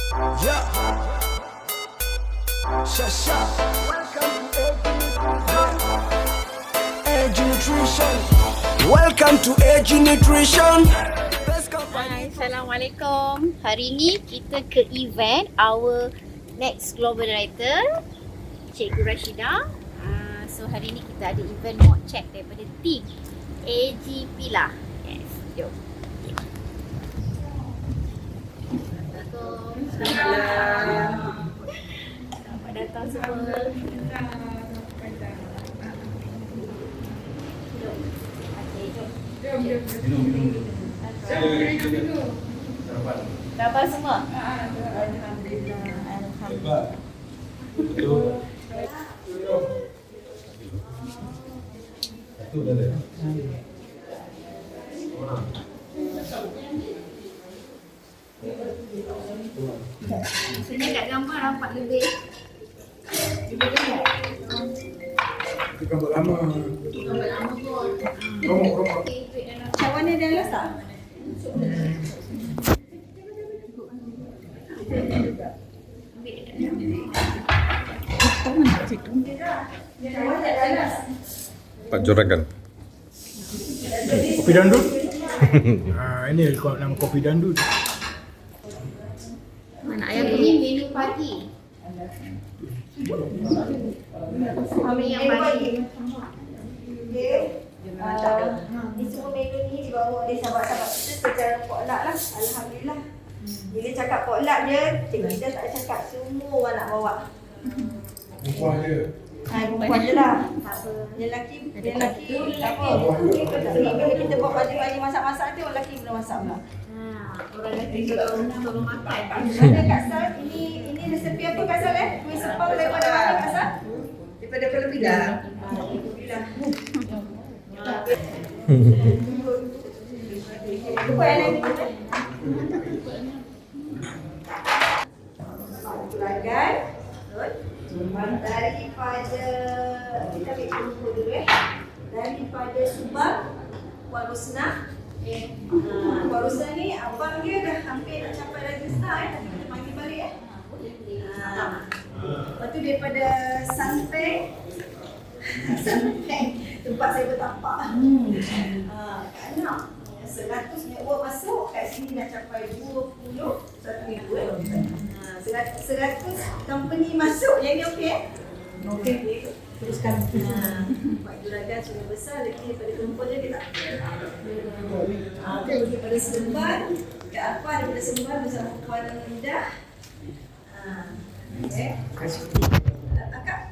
Yeah. Shasha. Welcome to Edge Nutrition. Welcome to Edge Nutrition. Hai, Assalamualaikum. Hari ni kita ke event our next global director, Cikgu Rashida. So hari ni kita ada event mock check daripada team AG Pilar. Yes, jom. Selamat datang semua. Dapat semua? Alhamdulillah. Sebenarnya kat gambar nampak lebih dekat. Gambar lama. Romok. Cawan ni ada las tak? Pak Joragan. Kopi dandut. Ini nama kopi dandut. Mana ayam ini menu pagi. Kami yang pagi. Ni semua menu ni dibawa oleh sahabat-sahabat kita secara potluck lah. Alhamdulillah. Bila cakap potluck je, cikgu kita tak cakap semua orang nak bawa. Perempuan je. Perempuan je lah. Yang lelaki tak apa. Bila kita buat pagi-pagi masak-masak tu, orang lelaki belum masak pula. Orang lelaki tolong makan. Ada Kak Sal, ini resepi apa Kak Sal Kuih sepal daripada mana Kak Sal? Daripada Pulau Pinang. Lupa yang lain ni. Tulagan. Daripada kita ambil kumpul dulu daripada Subang, Puan Rosnah. Puan Rosnah ni abang dia dah hampir nak capai Rajasthan tapi kita panggil balik Lepas tu daripada Santeng. Tempat saya bertapak. Kat Anak 100 network masuk, kat sini dah capai 20 satu minggu 100 company masuk, yang ni okey Okey, teruskan. Pak Juragan sudah besar lagi daripada perempuan dia tak. Daripada Seremban, Kak Afan daripada Seremban bersama Puan Indah. Okey.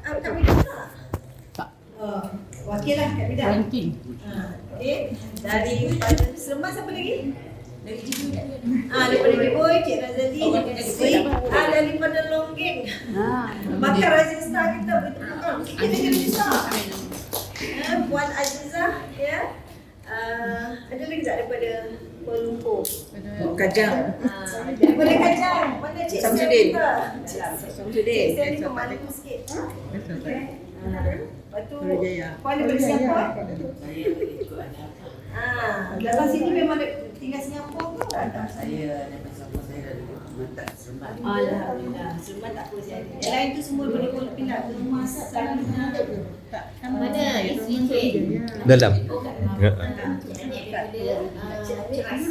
Kak Mida tak? Tak. Wakil lah Kak Mida. Okey. Dari Seremban siapa lagi? Dari Jibu. Daripada Jibu, Cik Razali. Daripada Longgeng. Bakar Azizah kita betul-betul. Kita kena besar. Puan Azizah, ya. Ada lagi tak daripada Kuala Lumpur? Kajang. Daripada Kajang. Mana Cik Samsudin. Cik Sel ni pemalu sikit. Lepas tu, Puan daripada Singapura. Dalam sini memang tinggal Singapura ke? Tak. Saya daripada Singapura, saya dari Kementerian Seremban. Alhamdulillah. Seremban tak apa saya. Yang lain tu semua daripada Kuala Pinang. Kemas, Salamina. Mana isteri cik? Dalam. Ceras.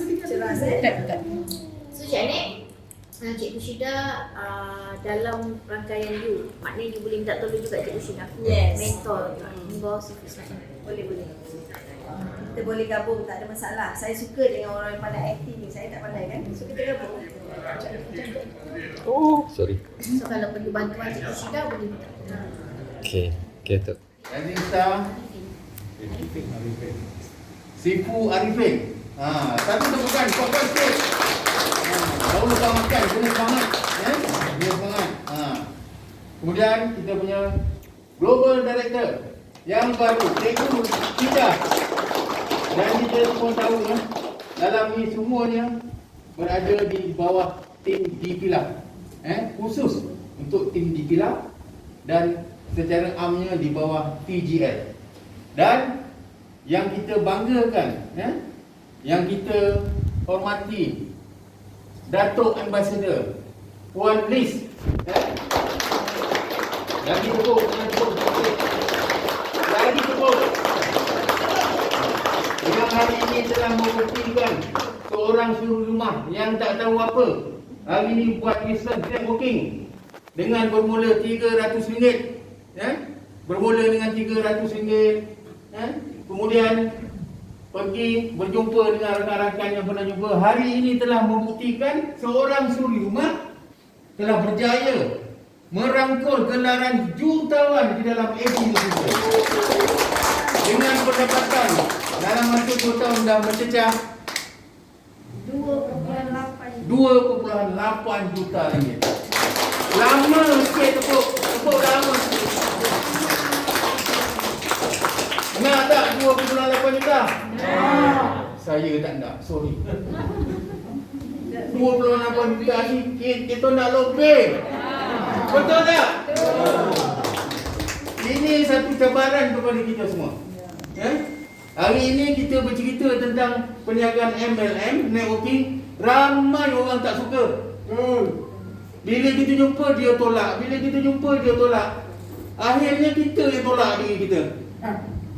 So Cik Anik, Cikgu Syida dalam rangkaian you, maknanya you boleh minta tolong juga Cikgu Syida. Yes. Mentor juga. Di bawah Sufis macam Boleh. Kita boleh gabung, tak ada masalah. Saya suka dengan orang yang pandai akting ni. Saya tak pandai kan? So kita gabung. Sorry. So kalau perlu bantuan Cikgu Syida boleh minta. Okay tu. Rising Star Sifu Arifin. Satu tepukan, fokus sikit. Baru lepas makan, kena semangat. Dia semangat. Kemudian kita punya Global Director yang baru, Cikgu Syida. Dan kita semua tahu dalam ni semuanya berada di bawah tim di Pilar. Khusus untuk tim di Pilar dan secara amnya di bawah TGL. Dan yang kita banggakan, yang kita hormati, Datuk Ambassador Puan Liz. Lagi tepuk, jangan tepuk. Lagi tepuk. Yang hari ini telah membuktikan seorang suri rumah yang tak tahu apa. Hari ini buat instant booking dengan bermula RM300. Bermula dengan RM300. Kemudian pergi berjumpa dengan rakan-rakan yang pernah jumpa. Hari ini telah membuktikan seorang suri rumah telah berjaya merangkul gelaran jutawan di dalam AG dengan pendapatan dalam masa 2 tahun dah mencecah 2.8 juta ringgit. Lama sikit tepuk lama sikit. Nak tak 2.8 juta? Saya tak nak, sorry. 2.8 juta ni kita nak lebih. Betul tak? Ini satu cabaran kepada kita semua. Hari ini kita bercerita tentang perniagaan MLM, networking. Ramai orang tak suka. Bila kita jumpa dia tolak, bila kita jumpa dia tolak. Akhirnya kita yang tolak diri kita.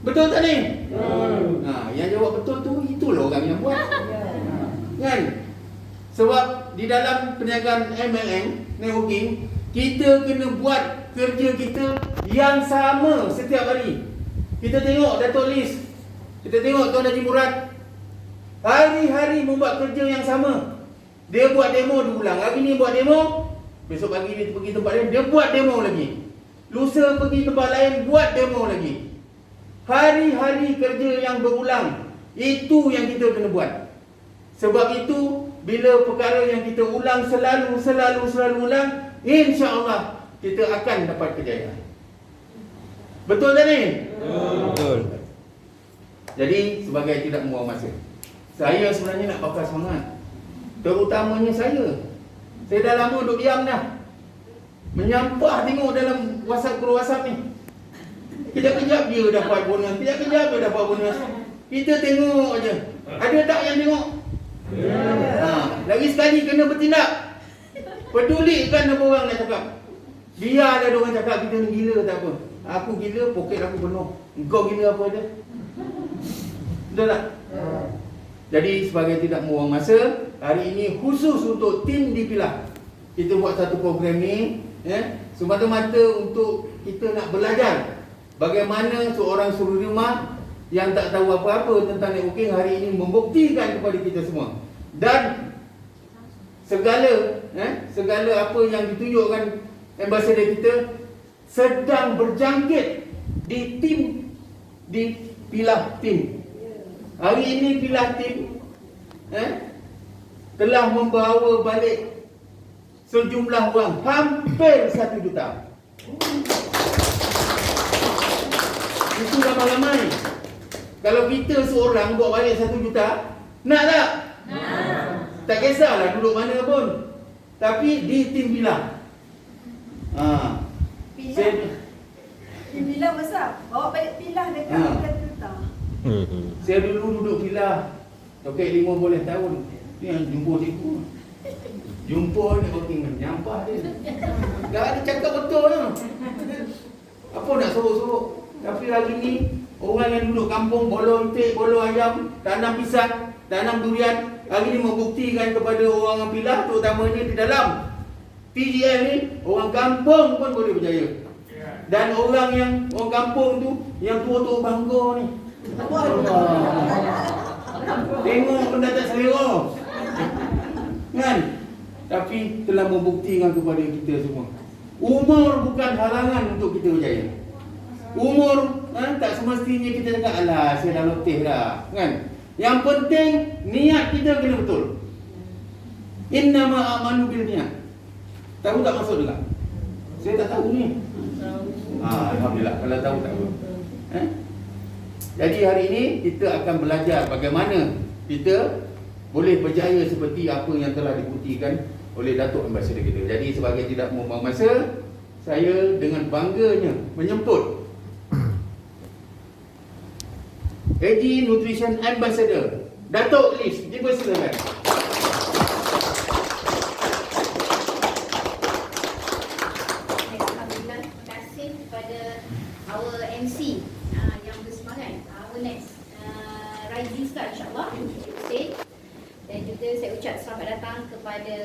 Betul tak ni? Yang jawab betul tu itulah orang yang buat. Kan? Sebab di dalam perniagaan MLM, networking, kita kena buat kerja kita yang sama setiap hari. Kita tengok Dato' Liz, kita tengok Tuan Haji Murad, hari-hari membuat kerja yang sama. Dia buat demo diulang. Hari ni buat demo, besok pagi dia pergi tempat lain, dia buat demo lagi. Lusa pergi tempat lain, buat demo lagi. Hari-hari kerja yang berulang. Itu yang kita kena buat. Sebab itu, bila perkara yang kita ulang selalu ulang, insya-Allah kita akan dapat kejayaan. Betul tak ni? Betul. Jadi sebagai tidak membuang masa, saya sebenarnya nak bakar semangat. Terutamanya saya dah lama duduk diam dah. Menyampah tengok dalam grup WhatsApp ni. Kejap-kejap dia dapat bonus, kejap-kejap dia dapat bonus. Kita tengok aja. Ada tak yang tengok? Lagi sekali kena bertindak. Pedulikan apa orang nak cakap. Biarlah dia orang cakap kita ni gila tak apa. Aku gila, poket aku penuh. Engkau gila apa dia? Betul tak? Jadi sebagai tidak membuang masa, hari ini khusus untuk tim dipilah. Kita buat satu program ni, semata-mata untuk kita nak belajar bagaimana seorang suri rumah yang tak tahu apa-apa tentang networking hari ini membuktikan kepada kita semua. Dan segala apa yang ditunjukkan ambassador kita sedang berjangkit di pilah tim. Hari ini pilah tim telah membawa balik sejumlah orang hampir 1 juta. Itu ramai-ramai. Kalau kita seorang bawa balik 1 juta, nak tak? Tak kisahlah duduk mana pun. Tapi di tim pilah. Pilah besar. Bawa balik pilah dekat juta. Saya dulu duduk pilah Tokek 5 boleh tahun. Ni yang jumpa tipu. Jumpa ni working menyampah dia. Dah ada cakap betul lah. Apa nak sorok-sorok. Tapi hari ni orang yang duduk kampung bolo itik, bolo ayam, tanam pisang, tanam durian, hari ni membuktikan kepada orang pilah, terutamanya di dalam TGL ni, orang kampung pun boleh berjaya. Dan orang kampung tu, yang tua-tua bangga ni. Tengok benda tak selera. Kan? Tapi telah membuktikan kepada kita semua. Umur bukan halangan untuk kita berjaya. Umur tak semestinya kita cakap alah saya dah letih dah, kan? Yang penting niat kita kena betul. Innama a'malu bil niat. Tahu tak maksud juga? Saya tak tahu ni. Alhamdulillah kalau tahu tak apa. Jadi hari ini kita akan belajar bagaimana kita boleh berjaya seperti apa yang telah dibuktikan oleh Datuk Ambassador kita. Jadi sebagai tidak membuang masa, saya dengan bangganya menyebut AG Nutrition Ambassador Datuk Liz, dipersilakan. datang kepada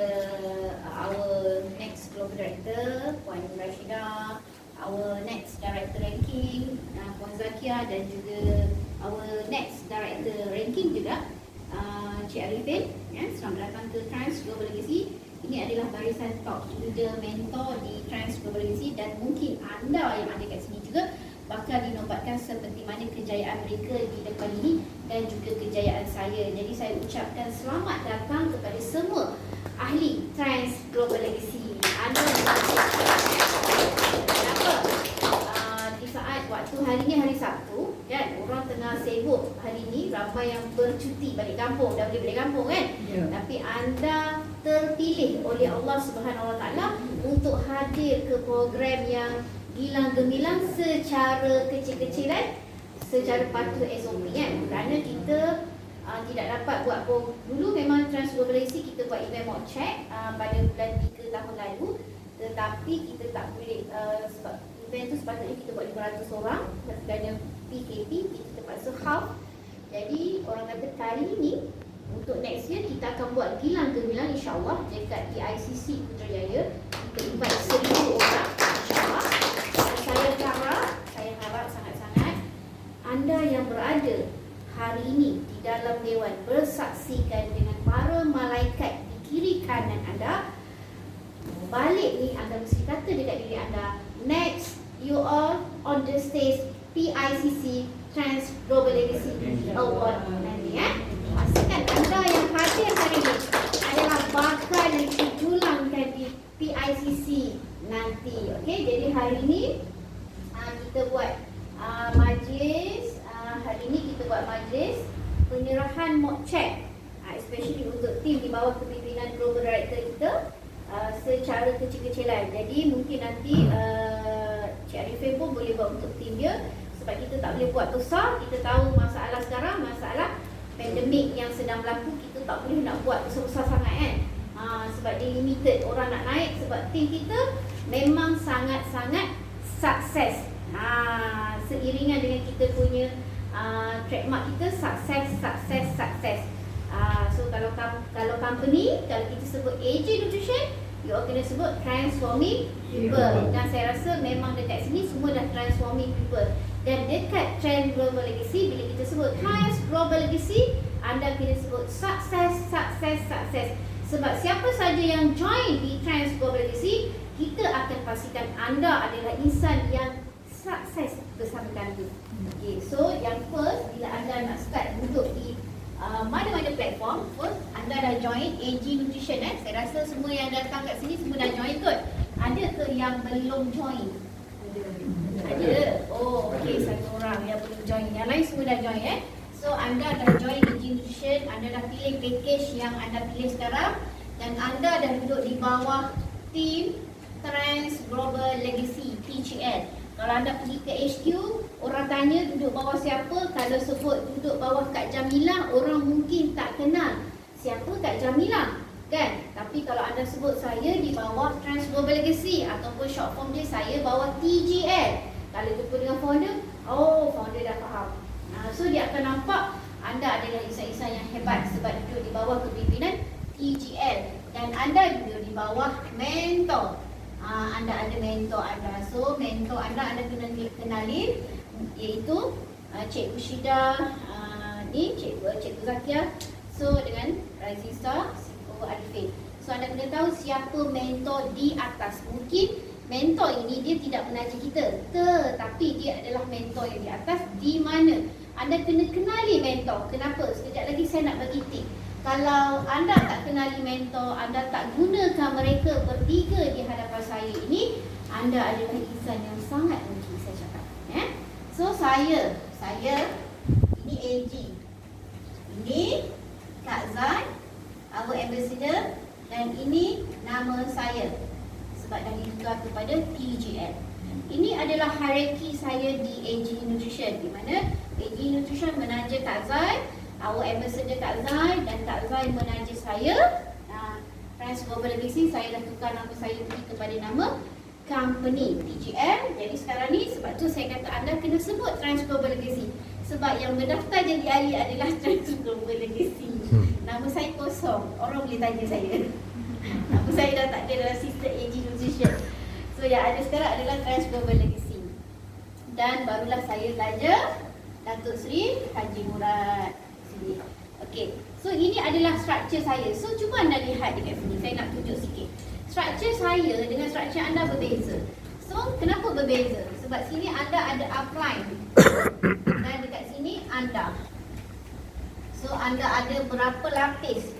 our next Global Director, Puan Rashida, our next Director Ranking, Puan Zakia, dan juga our next Director Ranking juga, Cik Arifin. Selamat datang ke Trans Global Legacy. Ini adalah barisan top leader mentor di Trans Global Legacy, dan mungkin anda yang ada kat sini juga bakal dinobatkan seperti mana kejayaan mereka di depan ini dan juga kejayaan saya. Jadi saya ucapkan selamat datang kepada semua ahli Trans Global Legacy. Anda kenapa? Di saat waktu hari ni hari Sabtu kan, orang tengah sibuk hari ni, ramai yang bercuti balik kampung, dah boleh balik kampung kan. Tapi anda terpilih oleh Allah Subhanahu Wa Taala untuk hadir ke program yang gilang gemilang secara kecil-kecilan, secara patuh SOP kan. Kerana kita tidak dapat buat dulu memang Trans Global Legacy kita buat event mock check pada bulan 3 tahun lalu, tetapi kita tak boleh sebab event tu sepatutnya kita buat 500 orang, tapi kerana PKP kita terpaksa half. Jadi orang kata kali ini untuk next year kita akan buat gilang gemilang insya-Allah dekat ICC Putrajaya. Kita invite 1000 orang insya-Allah. Saya harap sangat-sangat anda yang berada hari ini di dalam dewan bersaksikan dengan para malaikat di kiri kanan anda. Balik ni anda mesti kata dekat diri anda, next you are on the stage PICC Trans Global Legacy Award nanti pastikan anda yang hadir hari ini adalah bakal ditulangkan di PICC nanti. Okey, jadi hari ini kita buat majlis, hari ini kita buat majlis penyerahan mock check, especially untuk tim di bawah kepimpinan Global Director kita secara kecil-kecilan. Jadi mungkin nanti Cik Arifin pun boleh buat untuk tim dia, sebab kita tak boleh buat besar. Kita tahu masalah sekarang, masalah pandemik yang sedang berlaku, kita tak boleh nak buat besar-besar sangat kan. Sebab dia limited orang nak naik, sebab tim kita memang sangat-sangat sukses. Seiringan dengan kita punya trademark kita sukses. So kalau company, kalau kita sebut AJ Nutrition, you all kena sebut transforming people. Dan saya rasa memang dekat sini semua dah transforming people. Dan dekat Trans Global Legacy, bila kita sebut Trans Global Legacy, anda kena sebut sukses. Sebab siapa saja yang join di Trans Global Legacy, kita akan pastikan anda adalah insan yang sukses bersama kami. Okay, so yang first, bila anda nak start duduk di mana-mana platform, first anda dah join AG Nutrition saya rasa semua yang datang kat sini semua dah join kot. Ada ke yang belum join? Ada. Oh, okey, satu orang yang belum join. Yang lain semua dah join So anda dah join AG Nutrition, anda dah pilih package yang anda pilih sekarang, dan anda dah duduk di bawah team Trans Global Legacy TGL. Kalau anda pergi ke HQ, orang tanya duduk bawah siapa. Kalau sebut duduk bawah Kak Jamilah, orang mungkin tak kenal siapa Kak Jamilah kan. Tapi kalau anda sebut saya di bawah Trans Global Legacy ataupun short form dia saya bawah TGL, kalau jumpa dengan founder, founder dah faham. So dia akan nampak anda adalah insan-insan yang hebat sebab duduk di bawah kepimpinan TGL. Dan anda duduk di bawah mentor. Anda ada mentor anda. So mentor anda kena kenalin, iaitu Cikgu Syida, ni Cikgu Zakia, so dengan Raziza, Cikgu Arifin. So anda kena tahu siapa mentor di atas. Mungkin mentor ini dia tidak mengajar kita, tetapi dia adalah mentor yang di atas. Di mana anda kena kenali mentor. Kenapa? Sekejap lagi saya nak bagi tip. Kalau anda tak kenali mentor, anda tak gunakan mereka bertiga di hadapan saya ini, anda adalah insan yang sangat rugi, saya cakap. So saya ini AG, ini Kak Zan, our ambassador, dan ini nama saya sebab dah ditukar kepada TGL. Ini adalah hierarki saya di AG Nutrition, di mana AG Nutrition menaja Kak Zan, our ambassador Kak Zai, dan Kak Zai menaja saya. Trans Global Legacy, saya dah tukar nama saya pergi kepada nama company TGL. Jadi sekarang ni, sebab tu saya kata anda kena sebut Trans Global Legacy, sebab yang berdaftar jadi ahli adalah Trans Global Legacy. Nama saya kosong. Orang boleh tanya saya. Nama saya dah tak ada dalam sistem AG Nutrition. So yang ada sekarang adalah Trans Global Legacy. Dan barulah saya saja Datuk Seri Haji Murad sini. Okey. So ini adalah struktur saya. So cuba anda lihat dekat sini. Saya nak tunjuk sikit. Struktur saya dengan struktur anda berbeza. So kenapa berbeza? Sebab sini anda ada upline. Dan dekat sini anda. So anda ada berapa lapis?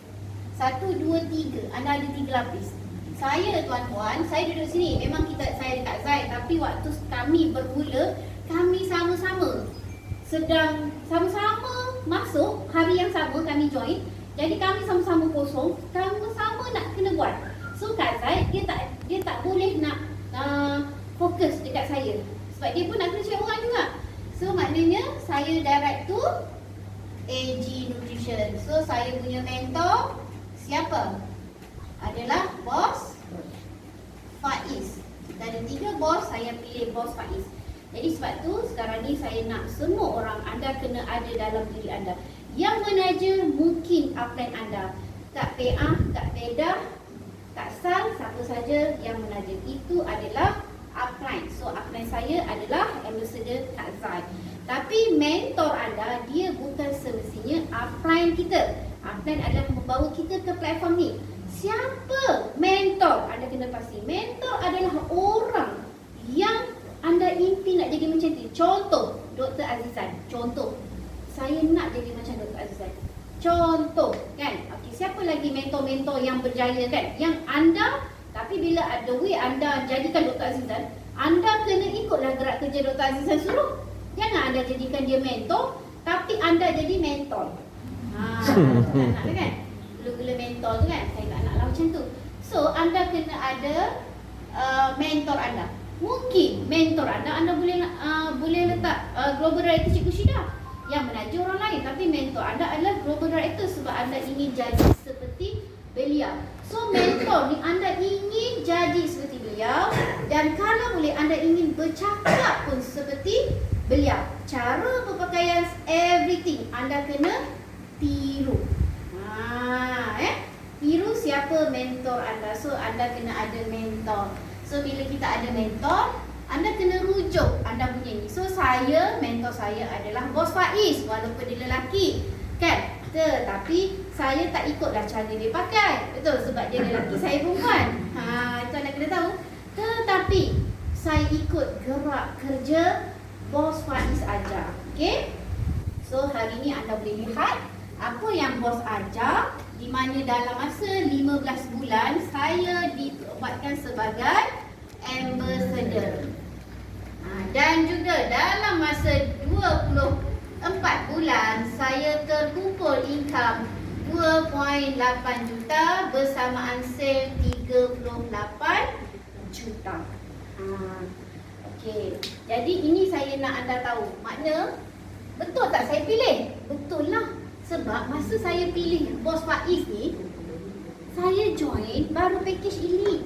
1, 2, 3. Anda ada 3 lapis. Saya tuan-tuan, saya duduk sini. Memang saya dekat Zaid. Tapi waktu kami bermula, kami sama-sama sedang sama-sama masuk hari yang sama kami join. Jadi kami sama-sama kosong, sama-sama nak kena buat. So Kak Zaid dia tak boleh nak fokus dekat saya. Sebab dia pun nak kena cari orang juga. So maknanya saya direct to AG Nutrition. So saya punya mentor siapa? Adalah Bos Faiz. Dari 3 bos, saya pilih Bos Faiz. Jadi sebab tu sekarang ni saya nak semua orang anda kena ada dalam diri anda. Yang menaja mungkin upline anda. Kak PA, Kak Teda, Kak Sal, siapa saja yang menaja. Itu adalah upline. So upline saya adalah ambassador Kak Zai. Tapi mentor anda, dia bukan semestinya upline kita. Upline adalah membawa kita ke platform ni. Siapa mentor? Anda kena pasti. Mentor adalah orang yang anda impi nak jadi macam ni. Contoh, Dr. Azizan. Contoh, saya nak jadi macam Dr. Azizan. Contoh, kan? Okey, siapa lagi mentor-mentor yang berjaya, kan? Yang anda, tapi bila ada way anda jadikan Dr. Azizan, anda kena ikutlah gerak kerja Dr. Azizan suruh. Jangan anda jadikan dia mentor, tapi anda jadi mentor. Tak nak kan? Gula-gula mentor tu kan? Saya tak naklah macam tu. So, anda kena ada mentor anda. Mungkin mentor anda boleh letak Global Director Cikgu Syida yang menaja orang lain. Tapi mentor anda adalah Global Director sebab anda ingin jadi seperti beliau. So mentor ni anda ingin jadi seperti beliau. Dan kalau boleh anda ingin bercakap pun seperti beliau. Cara berpakaian, everything anda kena tiru. Tiru siapa mentor anda. So anda kena ada mentor. So bila kita ada mentor, anda kena rujuk anda punya ni. So saya, mentor saya adalah Bos Faiz. Walaupun dia lelaki, kan? Tetapi saya tak ikutlah cara dia pakai. Betul, sebab dia lelaki, saya perempuan. Itu anda kena tahu. Tetapi saya ikut gerak kerja Bos Faiz ajar. Okay? So hari ni anda boleh lihat apa yang Bos ajar, di mana dalam masa 15 bulan saya ditubatkan sebagai ambassador. Dan juga dalam masa 24 bulan saya terkumpul income 2.8 juta bersamaan sale 38 juta. Okey. Jadi ini saya nak anda tahu. Makna betul tak saya pilih? Betul lah. Sebab masa saya pilih Bos Faiz ni, saya join baru package elite.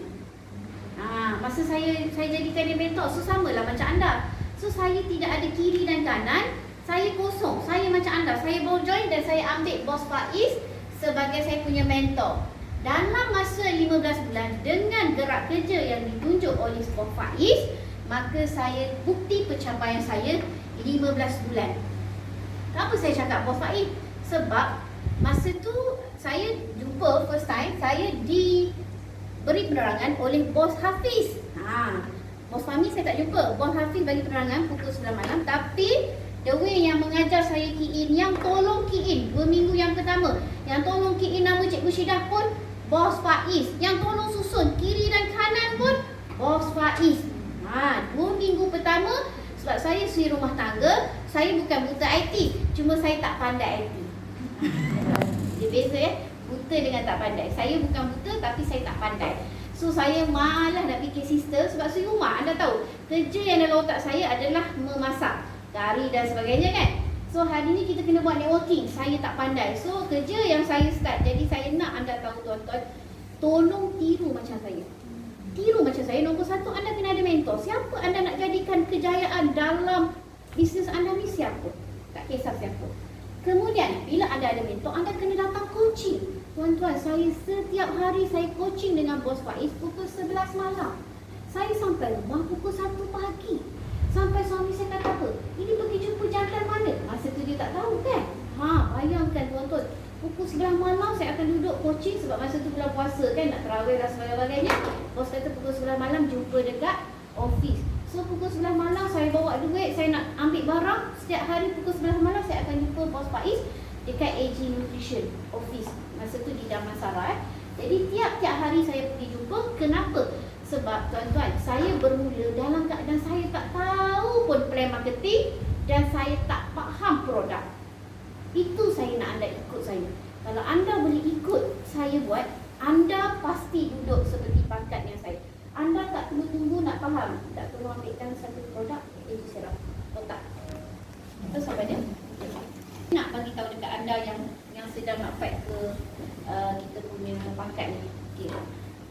Masa saya jadikan dia mentor, so samalah macam anda. So saya tidak ada kiri dan kanan, saya kosong. Saya macam anda, saya baru join dan saya ambil Bos Faiz sebagai saya punya mentor. Dalam masa 15 bulan dengan gerak kerja yang ditunjuk oleh Bos Faiz, maka saya bukti pencapaian saya 15 bulan. Kenapa saya cakap Bos Faiz? Sebab masa tu saya jumpa first time, saya diberi penerangan oleh Bos Hafiz. Bos Fahmi saya tak jumpa. Bos Hafiz bagi penerangan pukul 9 malam. Tapi the way yang mengajar saya key in, yang tolong key in 2 minggu yang pertama, yang tolong key in nama Cikgu Syidah pun Bos Faiz. Yang tolong susun kiri dan kanan pun Bos Faiz. 2 minggu pertama, sebab saya suri rumah tangga, saya bukan buta IT, cuma saya tak pandai IT. Dia beza ya, buta dengan tak pandai. Saya bukan buta tapi saya tak pandai. So saya malas nak fikir sistem sebab suri rumah. Anda tahu, kerja yang dalam otak saya adalah memasak, kari dan sebagainya kan. So hari ni kita kena buat networking, saya tak pandai. So kerja yang saya start, jadi saya nak anda tahu tuan-tuan, tolong tiru macam saya. Tiru macam saya. Nombor 1, anda kena ada mentor. Siapa anda nak jadikan kejayaan dalam bisnes anda ni, siapa? Tak kisah siapa. Kemudian, bila anda ada mentor, anda kena datang coaching. Tuan-tuan, saya setiap hari saya coaching dengan Bos Faiz pukul 11 malam. Saya sampai rumah pukul 1 pagi. Sampai suami saya kata apa? Ini pergi jumpa jantan mana? Masa tu dia tak tahu kan? Bayangkan tuan-tuan. Pukul 11 malam saya akan duduk coaching sebab masa tu bulan puasa kan, nak tarawih dan sebagainya. Bos kata pukul 11 malam jumpa dekat office. So pukul 11 malam saya bawa duit, saya nak ambil barang. Setiap hari pukul 11 malam saya akan jumpa Bos Faiz dekat AG Nutrition office. Masa tu di Damansara. Jadi tiap-tiap hari saya pergi jumpa. Kenapa? Sebab tuan-tuan, saya bermula dalam keadaan saya tak tahu pun plan marketing dan saya tak faham produk. Itu saya nak anda ikut saya. Kalau anda boleh ikut saya buat, anda pasti duduk seperti pangkatnya saya. Anda tak perlu tunggu nak faham. Tak perlu ambilkan satu produk, itu serap kotak. Terus apa dia? Nak bagi tahu dekat anda yang sedang nak fight ke kita punya pangkat ni. Okay.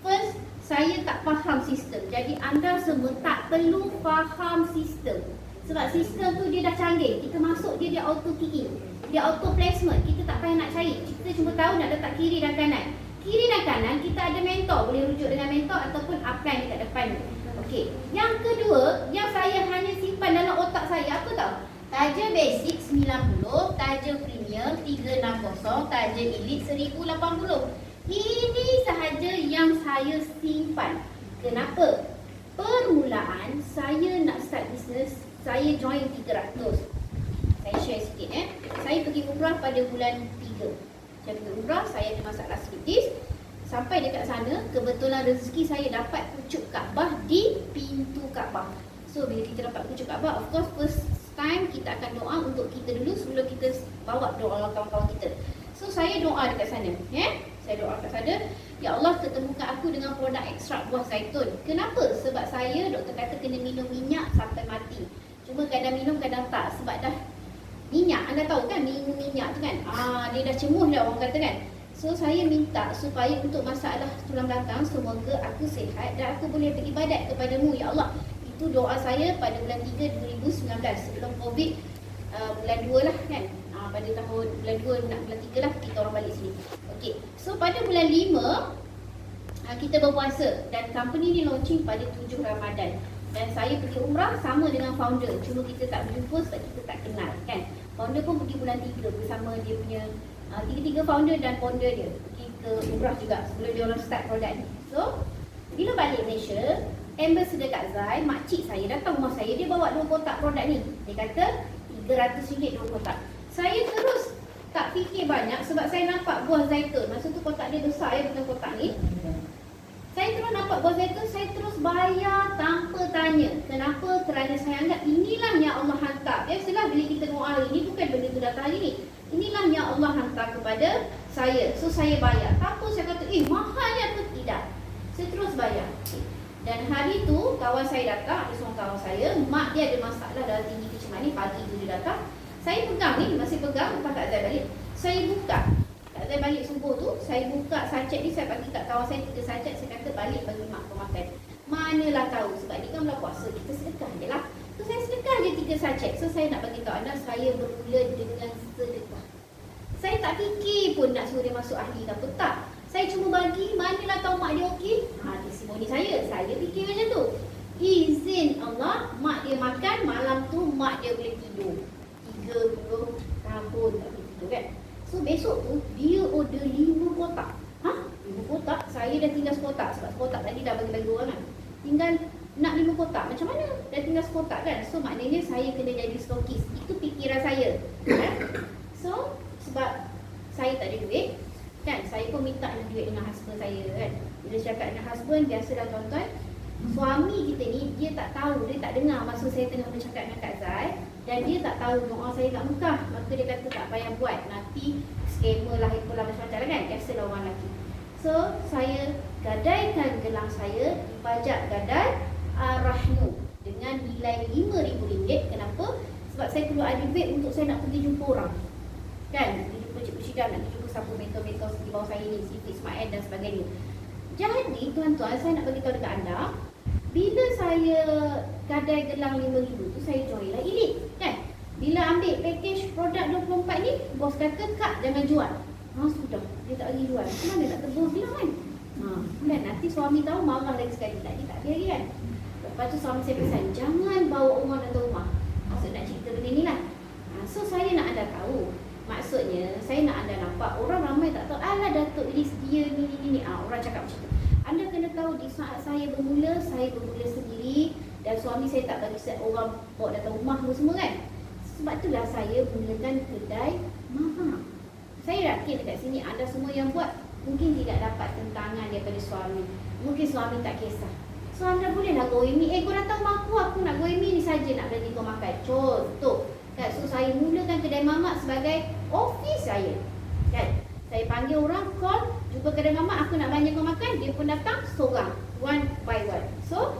First, saya tak faham sistem. Jadi anda semua tak perlu faham sistem. Sebab sistem tu dia dah canggih. Kita masuk dia auto key in. Dia auto placement. Kita tak payah nak cari. Kita cuma tahu nak letak kiri dan kanan. Kiri dan kanan kita ada mentor. Boleh rujuk dengan mentor ataupun upline dekat depan. Okey. Yang kedua, yang saya hanya simpan dalam otak saya, apa tahu? Taja basic 90, taja premium 360, taja elite 1080. Ini sahaja yang saya simpan. Kenapa? Permulaan saya nak start bisnes, saya join 300. Saya share sikit Saya pergi umrah pada bulan 3. Saya pergi umrah, saya ada masalah kritis. Sampai dekat sana, kebetulan rezeki saya dapat pucuk Kaabah di pintu Kaabah. So bila kita dapat pucuk Kaabah, of course first time kita akan doa untuk kita dulu sebelum kita bawa doa kawan-kawan kita. So saya doa dekat sana, Saya doa kat sana, ya Allah ketemukan aku dengan produk ekstrak buah zaitun. Kenapa? Sebab saya doktor kata kena minum minyak sampai mati. Cuma kadang minum kadang tak sebab dah minyak, anda tahu kan minum minyak tu kan, dia dah cemuh dah orang kata kan. So saya minta supaya untuk masalah tulang belakang semoga aku sihat dan aku boleh beribadat kepadamu ya Allah. Itu doa saya pada bulan 3 2019 sebelum Covid, bulan 2 lah kan. Pada tahun bulan 2 nak bulan 3 lah kita orang balik sini. Okey. So pada bulan 5 kita berpuasa dan company ni launching pada 7 Ramadan. Dan saya pergi umrah sama dengan founder. Cuma kita tak berjumpa sebab kita tak kenal kan. Founder pun pergi bulan 3 bersama dia punya tiga founder dan founder dia pergi ke umrah juga sebelum dia orang start produk ni. So bila balik Malaysia, ambassador Kak Zai, makcik saya datang rumah saya, dia bawa 2 kotak produk ni. Dia kata RM300 2 kotak. Saya terus tak fikir banyak sebab saya nampak buah zaitun. Masa tu kotak dia besar bukan kotak ni. Saya terus nampak buah zaitun, saya terus bayar tanpa tanya. Kenapa? Kerana saya anggap inilah yang Allah hantar. Biasalah bila kita doa hari ni, bukan benda tu datang hari ni. Inilah yang Allah hantar kepada saya. So saya bayar. Tanpa saya kata, mahalnya apa? Tidak. Saya terus bayar. Dan hari tu kawan saya datang, ada seorang kawan saya, mak dia ada masalah dalam tinggi kecemasan ni, pagi tu dia datang. Saya pegang ni, masih pegang, lepas Kak Zai balik. Saya buka. Kak Zai balik subuh tu, saya buka sachet ni, saya bagi kat kawan saya 3 sachet, saya kata balik bagi mak kau makan. Manalah tahu, sebab ni kan bulan puasa, kita sedekah je lah. So saya sedekah je 3 sachet. So saya nak bagi tahu anda, saya bermula dengan sedekah. Saya tak fikir pun nak suruh dia masuk ahli ke apa, tak. Saya cuma bagi, manalah tahu mak dia okey. Testimoni saya fikir macam tu. Izin Allah, mak dia makan, malam tu mak dia boleh tidur. 30 tahun tak boleh tidur kan. So besok tu, dia order 5 kotak. 5 kotak? Saya dah tinggal sekotak. Sebab sekotak tadi dah bagi-bagi orang kan. Tinggal nak 5 kotak. Macam mana? Dah tinggal sekotak kan. So maknanya saya kena jadi stokis. Itu fikiran saya. So, sebab saya tak ada duit kan, saya pun minta duit dengan husband saya kan. Bila cakap dengan husband, biasalah tuan-tuan, suami kita ni dia tak tahu, dia tak dengar masa saya tengah bercakap dengan Kak Zai. Dan dia tak tahu doa saya kat Mekah. Maka dia kata tak payah buat, nanti scammer lah, itulah macam-macam lah kan. Biasalah orang lelaki. So saya gadaikan gelang saya, dipajak gadai Ar-Rahnu dengan nilai RM5,000. Kenapa? Sebab saya perlu ada duit untuk saya nak pergi jumpa orang kan, pergi jumpa Cikgu Syidam, nak pergi jumpa siapa mentor-mentor di bawah saya ni, Siti Ismail dan sebagainya. Jadi tuan-tuan, saya nak bagi tahu dekat anda, bila saya gadai gelang RM5,000 tu, saya join lah elite kan. Bila ambil package produk 24 ni, bos kata, "Kak, jangan jual." Sudah, dia tak lagi jual. Mana nak tebus dia kan? Dan nanti suami tahu marah lagi sekali. Tak, dia tak ada lagi kan? Lepas tu suami saya pesan, jangan bawa orang datang rumah. Maksud nak cerita benda ni lah. So saya nak anda tahu. Maksudnya, saya nak anda nampak orang ramai tak tahu, alah Datuk Liz dia ni. Orang cakap macam tu. Anda kena tahu di saat saya bermula sendiri dan suami saya tak bagi orang bawa datang rumah semua kan. Sebab itulah saya mulakan kedai mamak. Saya yakin dekat sini anda semua yang buat mungkin tidak dapat tentangan daripada suami. Mungkin suami tak kisah. So anda bolehlah go with me. Kau datang rumah aku nak go with me ni saja nak bagi kau makan. Contoh. Kan? So saya mulakan kedai mamak sebagai office saya. Kan? Saya panggil orang, call, jumpa kedai mamak, aku nak belanja kau makan, dia pun datang seorang, one by one. So,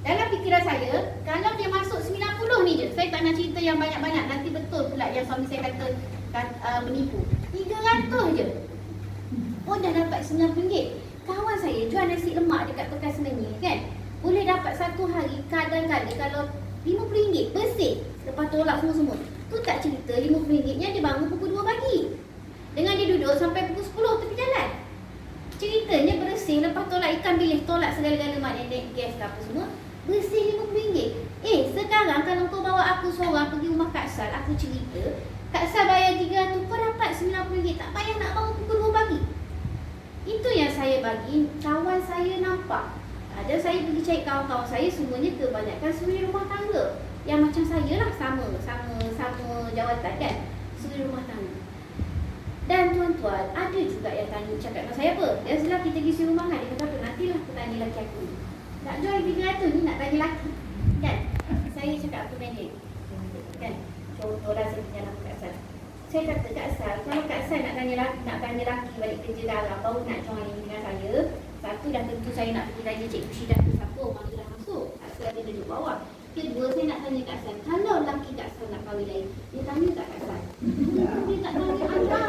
dalam fikiran saya, kalau dia masuk 90 ni je, saya tak nak cerita yang banyak-banyak, nanti betul pula yang suami saya kata menipu. 300 je. Pun dah dapat RM9. Kawan saya jual nasi lemak dekat Pekan Semenyih kan, boleh dapat satu hari kadang-kadang kalau RM50 bersih. Lepas tolak semua-semua. Tu tak cerita RM50-nya dia bangun pukul 2 pagi. Dengan dia duduk sampai pukul 10 tepi jalan. Ceritanya bersih lepas tolak ikan bilis, tolak segala-gala mak nenek, gas ke apa semua. Bersih RM50. Sekarang kalau kau bawa aku seorang pergi rumah Kak Sal, aku cerita, Kak Sal bayar 300, kau dapat RM90. Tak payah nak bangun pukul 2 pagi. Itu yang saya bagi kawan saya nampak. Dan saya pergi cari kawan-kawan saya, semuanya kebanyakan suri rumah tangga. Yang macam saya lah, sama jawatan kan, suri rumah tangga. Dan tuan-tuan, ada juga yang tanya, cakap dengan saya apa? Dia setelah kita pergi suri rumah kan, dia kata apa? Nantilah aku tanya lelaki aku. Nak jual 300 ni nak tanya lelaki. Kan? Saya cakap apa pendek. Kan? Contoh dah saya tanya lah Kak Sal. Saya kata Kak Sal, kalau Kak Sal nak tanya lelaki balik kerja dalam, baru nak join dengan saya. Satu, dah tentu saya nak pergi tanya Cikgu Syidah tu siapa, orang tu dah masuk. Kak Sal ada duduk bawah. Kedua, saya nak tanya Kak Sal, kalau lelaki Kak Sal nak kahwin lain, dia tanya tak Kak Sal? Dia tak tanya anda.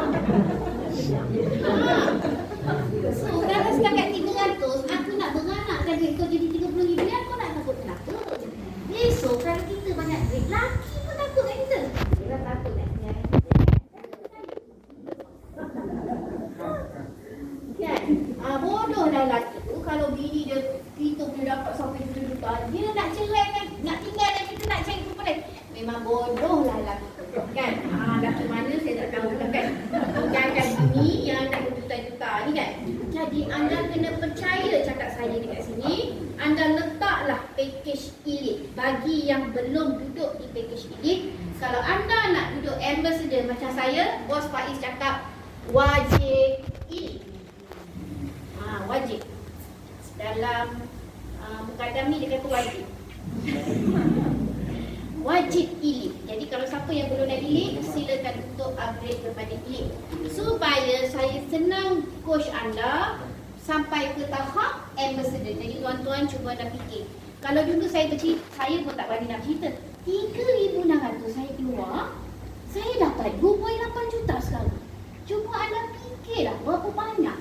So, kalau setakat 300, aku nak beranak saja kau jadi 30,000, aku nak takut kenapa? Besok kalau kita banyak duit, lelaki pun takut kat kita. Dia dah takut nak nyai. Kan? Bodoh dah lelaki tu kalau bini dia kita boleh dapat sampai juta-juta, dia nak cerai kan, nak tinggal dan kita nak cari perempuan lain. Memang bodoh lah lelaki tu kan. Lelaki mana saya tak tahu lah kan. Jangan bini yang nak berjuta-juta ni kan. Jadi anda kena percaya cakap saya dekat sini. Anda letaklah package elite. Bagi yang belum duduk di package elite, kalau anda nak duduk ambassador macam saya, Bos Faiz cakap wajib elite. Wajib. Dalam mukadam ni dia kata wajib. Wajib elite. Jadi kalau siapa yang belum nak elite, silakan untuk upgrade kepada elite. Supaya saya senang coach anda sampai ke tahap ambassador. Jadi tuan-tuan cuba anda fikir. Kalau dulu saya bercerita, saya pun tak berani nak cerita. 3,600 saya keluar, saya dapat 2.8 juta sekarang. Cuba anda fikirlah berapa banyak.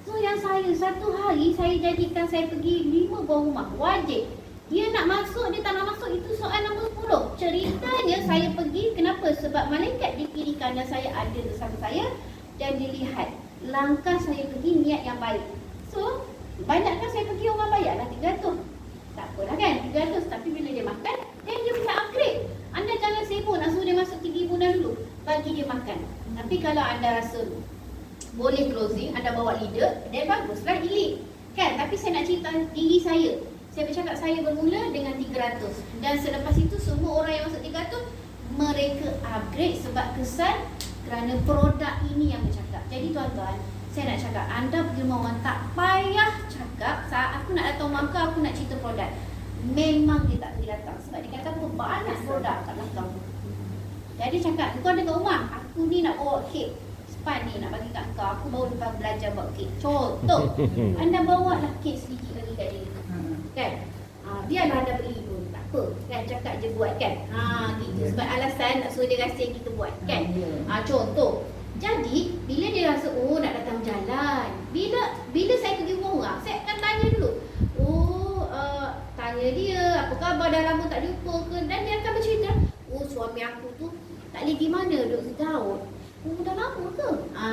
So yang saya, satu hari saya jadikan saya pergi 5 buah rumah. Wajib. Dia nak masuk, dia tak nak masuk, itu soal nombor 10. Ceritanya saya pergi, kenapa? Sebab malaikat di kiri kanan saya ada bersama saya dan dilihat langkah saya pergi niat yang baik. So, banyakkan saya pergi orang bayarlah 300. Tak apalah kan, 300. Tapi bila dia makan, then dia bisa upgrade. Anda jangan sibuk nak suruh dia masuk 3 bulan dulu. Bagi dia makan. Tapi kalau anda rasa boleh closing, anda bawa leader, dan baguslah elite. Kan? Tapi saya nak cerita diri saya. Saya bercakap saya bermula dengan 300. Dan selepas itu semua orang yang masuk 300, mereka upgrade sebab kesan kerana produk ini yang bercakap. Jadi tuan-tuan, saya nak cakap, anda pergi rumah orang tak payah cakap, saat aku nak datang rumah kau, aku nak cerita produk. Memang dia tak boleh datang. Sebab dia kata apa? Banyak produk kat belakang. Jadi cakap, kau ada kat rumah, aku ni nak bawa kek. Ni nak bagi kat kau, aku baru lepas belajar buat kek. Contoh, anda bawa lah kek sedikit lagi kat dia. Kan? Biarlah anda beli pun, tak apa. Kan? Cakap je buat kan? Gitu. Sebab alasan nak suruh dia rasa yang kita buat. Kan? Contoh. Jadi, bila dia rasa, oh nak datang jalan. Bila saya pergi rumah orang, saya akan tanya dulu. Tanya dia, apa khabar, dah lama tak jumpa ke? Dan dia akan bercerita, oh suami aku tu tak boleh pergi mana, Dr. Daud. Oh, dah lama ke?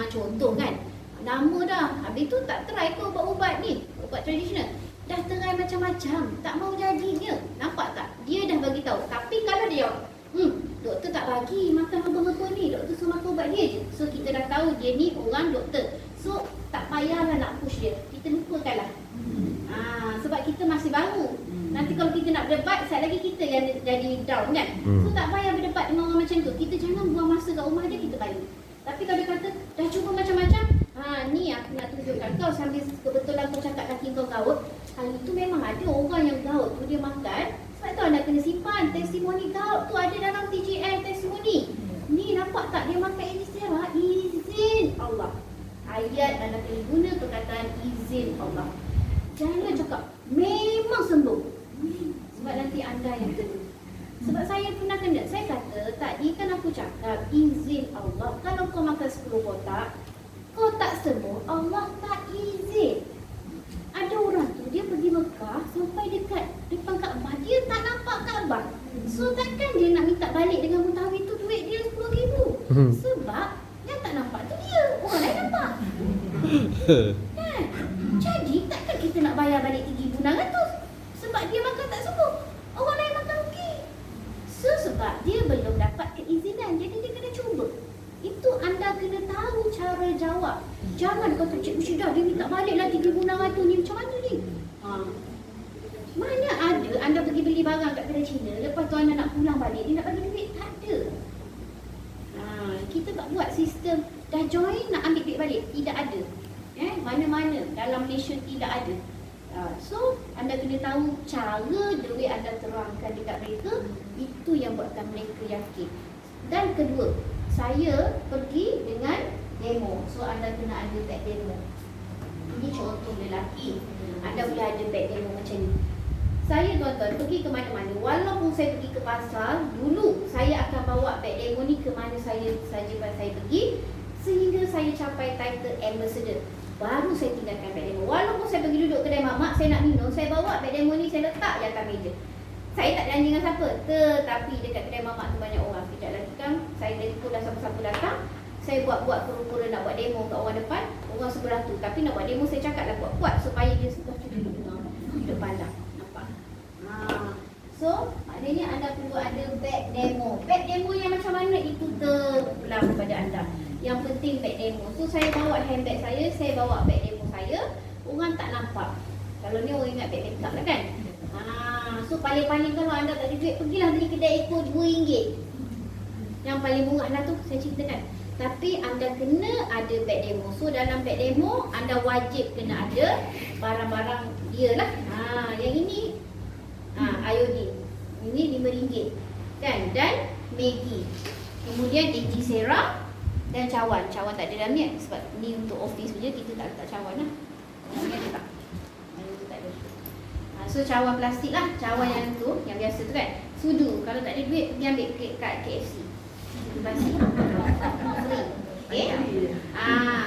Contoh kan. Lama dah. Habis tu tak try ke ubat-ubat ni, ubat tradisional. Dah try macam-macam, tak mau jadinya. Nampak tak? Dia dah bagi tahu. Tapi kalau dia jawab, doktor tak bagi makan herba-herba ni, doktor suruh makan ubat dia je. So kita dah tahu dia ni orang doktor. So tak payahlah nak push dia. Kita lupakanlah. Sebab kita masih baru. Nanti kalau kita nak berdebat, sekali lagi kita yang jadi down kan. So tak payah berdebat dengan orang macam tu. Kita jangan buang masa kat rumah dia, kita balik. Tapi kalau dia kata, dah cuba macam-macam, ni aku nak tunjukkan kau sambil kebetulan kau cakap kaki kau gaut. Hari tu memang ada orang yang gaut tu dia makan. Sebab tu anda kena simpan testimoni gaut tu ada dalam TGL testimoni. Ni nampak tak dia makan Alisera? Izin Allah. Ayat anda kena guna perkataan izin Allah. Jangan cakap memang sembuh. Sebab nanti anda yang kena. Sebab saya pernah kena. Saya kata tadi kan aku cakap izin Allah. Kalau kau makan 10 kotak, kau tak sembuh, Allah tak izin. Ada orang tu dia pergi Mekah sampai dekat depan Kaabah, dia tak nampak Kaabah. So takkan dia nak minta balik dengan mutawif tu duit dia 10,000. Sebab yang tak nampak tu dia, orang lain nampak. Kan? Jadi takkan kita nak bayar balik 3,600 sebab dia makan tak sembuh, orang lain makan okey. So sebab dia belum dapat keizinan, jadi dia kena cuba. Itu anda kena tahu cara jawab. Jangan kata Cikgu Syidah dia minta baliklah 3,600 ni, macam mana ni? Mana ada anda pergi beli barang kat kedai Cina, lepas tu anda nak pulang balik, dia nak bagi duit? Tak ada. Kita tak buat sistem dah join nak ambil duit balik, tidak ada. Mana-mana dalam Malaysia tidak ada. So anda kena tahu cara duit anda terangkan dekat mereka, itu yang buatkan mereka yakin. Dan kedua, saya pergi dengan demo. So anda kena ada beg demo. Ini contoh lelaki. Anda boleh ada beg demo macam ni. Saya tuan-tuan pergi ke mana-mana. Walaupun saya pergi ke pasar, dulu saya akan bawa beg demo ni ke mana saya saja saya pergi, sehingga saya capai title ambassador. Baru saya tinggalkan beg demo. Walaupun saya pergi duduk kedai mamak, saya nak minum, saya bawa beg demo ni, saya letak di atas meja. Saya tak janji dengan siapa, tetapi dekat kedai mamak tu banyak orang. Sekejap lagi kan, saya telefon dah siapa-siapa datang, saya buat pura-pura nak buat demo kat orang depan, orang sebelah tu. Tapi nak buat demo, saya cakap lah kuat-kuat supaya dia sebelah tu duduk depan dah. Nampak? So, maknanya anda perlu ada beg demo. Beg demo yang macam mana itu terpulang kepada anda. Yang penting beg demo. So, saya bawa handbag saya bawa beg demo saya. Orang tak nampak. Kalau ni orang ingat beg makeup lah kan? So paling-paling kalau anda tak ada duit, pergilah beli kedai ekor RM2. Yang paling murah lah tu saya ceritakan. Tapi anda kena ada beg demo. So dalam beg demo anda wajib kena ada barang-barang dia lah. Yang ini iodine. Ini RM5 kan? Dan Maggi. Kemudian Alisera dan cawan. Cawan tak ada dalam ni sebab ni untuk office saja, kita tak letak cawan lah. Ni ada tak? Itu tak ada. So cawan plastik lah, cawan yang tu, yang biasa tu kan. Sudu, kalau tak ada duit pergi ambil kat KFC. Sudu plastik. Okay.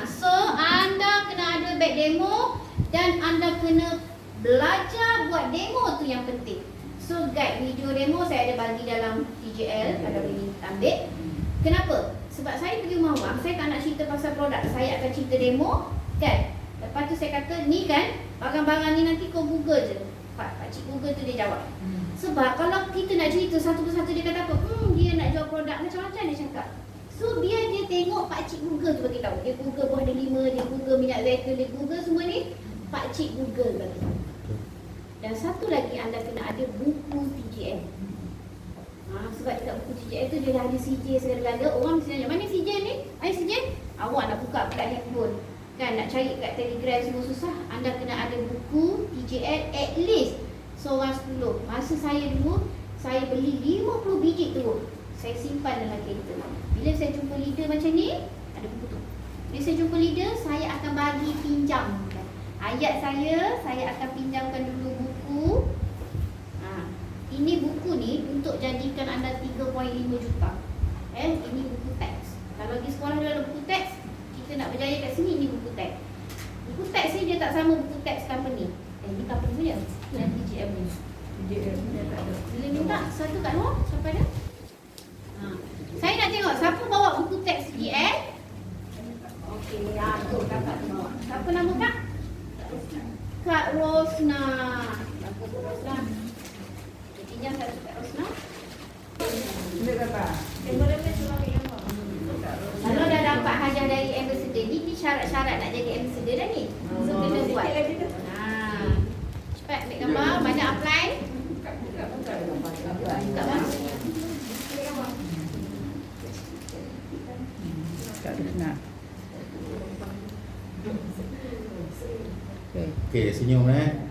So anda kena ada beg demo dan anda kena belajar buat demo tu yang penting. So guide video demo saya ada bagi dalam TGL, kalau boleh ambil. Kenapa? Sebab saya pergi rumah orang, saya tak nak cerita pasal produk, saya akan cerita demo kan. Lepas tu saya kata, ni kan barang-barang ni nanti kau google je. Pakcik Google tu dia jawab. Sebab kalau kita nak cerita satu persatu dia kata apa? Dia nak jual produk macam-macam dia cakap. So biar dia tengok Pakcik Google tu bagi tahu. Dia Google buah delima, dia Google minyak zaitun, dia Google semua ni, Pakcik Google bagi tahu. Dan satu lagi anda kena ada buku TGL. Sebab dekat buku TGL tu dia dah ada CJ segala-gala. Orang mesti tanya, mana CJ ni? Ayah CJ? Awak nak buka pula handphone. Kan nak cari kat Telegram semua susah. Anda kena ada buku TGL at least seorang 10. Masa saya dulu, saya beli 50 biji tu. Saya simpan dalam kereta. Bila saya jumpa leader macam ni, ada buku tu. Bila saya jumpa leader, saya akan bagi pinjam. Ayat saya akan pinjamkan dulu buku. Ini buku ni untuk jadikan anda 3.5 juta. Ini buku teks. Kalau pergi sekolah dia ada buku teks, kita nak berjaya kat sini, ini buku teks. Buku teks ni dia tak sama buku teks company. Ni company punya. Dan TGM ni. TGM ni tak ada. Bila minta satu kat luar, siapa ada? Kak Rosna. Bagus Rosna. Pinjam satu Kak Rosna. Kalau dah dapat hadiah dari ambassador ni syarat-syarat nak jadi ambassador dah ni. So kena buat. Cepat ambil gambar, mana apply? Tak masuk. Okey, senyum Alhamdulillah.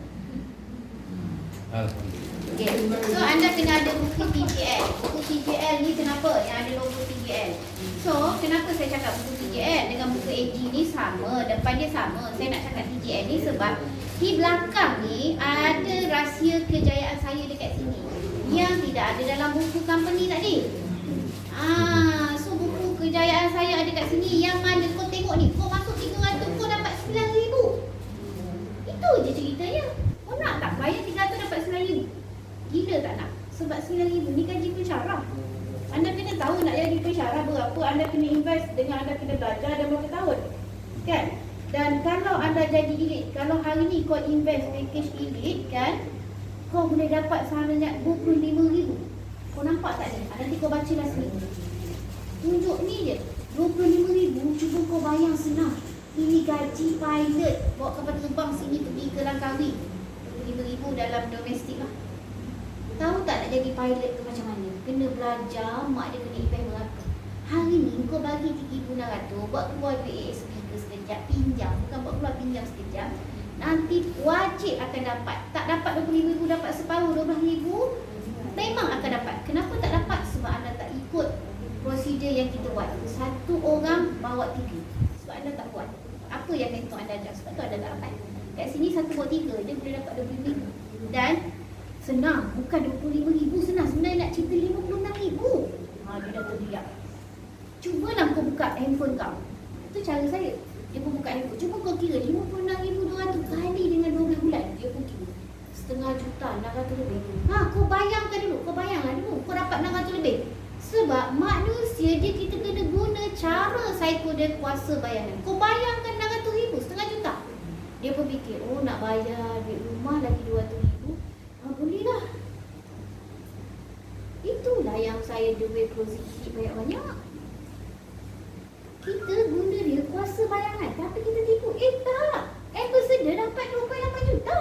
Okay. So anda kena ada buku TJL. Buku TJL ni kenapa yang ada logo TJL? So kenapa saya cakap buku TJL dengan buku AG ni sama, depan dia sama. Saya nak cakap TJL ni sebab di belakang ni ada rahsia kejayaan saya dekat sini yang tidak ada dalam buku company tadi. So buku kejayaan saya ada kat sini yang mana kau tengok ni, kau masuk 300 kau dapat 9,000. Itu je ceritanya. Kau nak tak bayar 300 dapat 9,000? Gila tak nak? Sebab 9,000 ni gaji pensyarah. Anda kena tahu nak jadi pensyarah berapa anda kena invest dengan anda kena belajar dan berapa tahun. Kan? Dan kalau anda jadi elite, kalau hari ni kau invest package elite kan, kau boleh dapat sebanyak 25,000. Kau nampak tak ni? Nanti kau baca lah sini. Tunjuk ni je. 25,000 cuba kau bayang senang. Ini gaji pilot. Bawa kapal terbang sini pergi ke Langkawi. 25,000 dalam domestik lah. Tahu tak nak jadi pilot tu macam mana? Kena belajar, mak dia kena invest berapa. Hari ni kau bagi 3,600 buat keluar duit speaker sekejap, pinjam. Bukan buat keluar pinjam sekejap. Nanti wajib akan dapat. Tak dapat 25,000, dapat separuh 12,000. Memang akan dapat. Kenapa tak dapat? Sebab anda tak ikut prosedur yang kita buat. Satu orang bawa 3. Sebab anda tak buat. Apa yang mentor anda ajar? Sebab tu anda tak dapat. Kat sini 1 buat 3, dia boleh dapat 25,000. Dan senang, bukan 25,000 senang. Sebenarnya nak cerita 56,000. Dia dah teriak. Cubalah kau buka handphone kau. Itu cara saya. Dia pun buka handphone. Cuba kau kira 56,200 kali dengan 12 bulan. Dia pun kira 500,000, 600 lebih. Kau bayangkan dulu. Kau bayangkan dulu. Kau dapat 600 lebih. Sebab manusia dia kita kena guna cara psiko dia kuasa bayangan. Kau bayangkan 600,000, 500 juta. Dia pun fikir, nak bayar duit rumah lagi 200,000. Bolehlah. Itulah yang saya duit posisi banyak-banyak. Kita guna dia kuasa bayangan. Tapi kita tipu. Tak. Ambassador dapat 28 juta.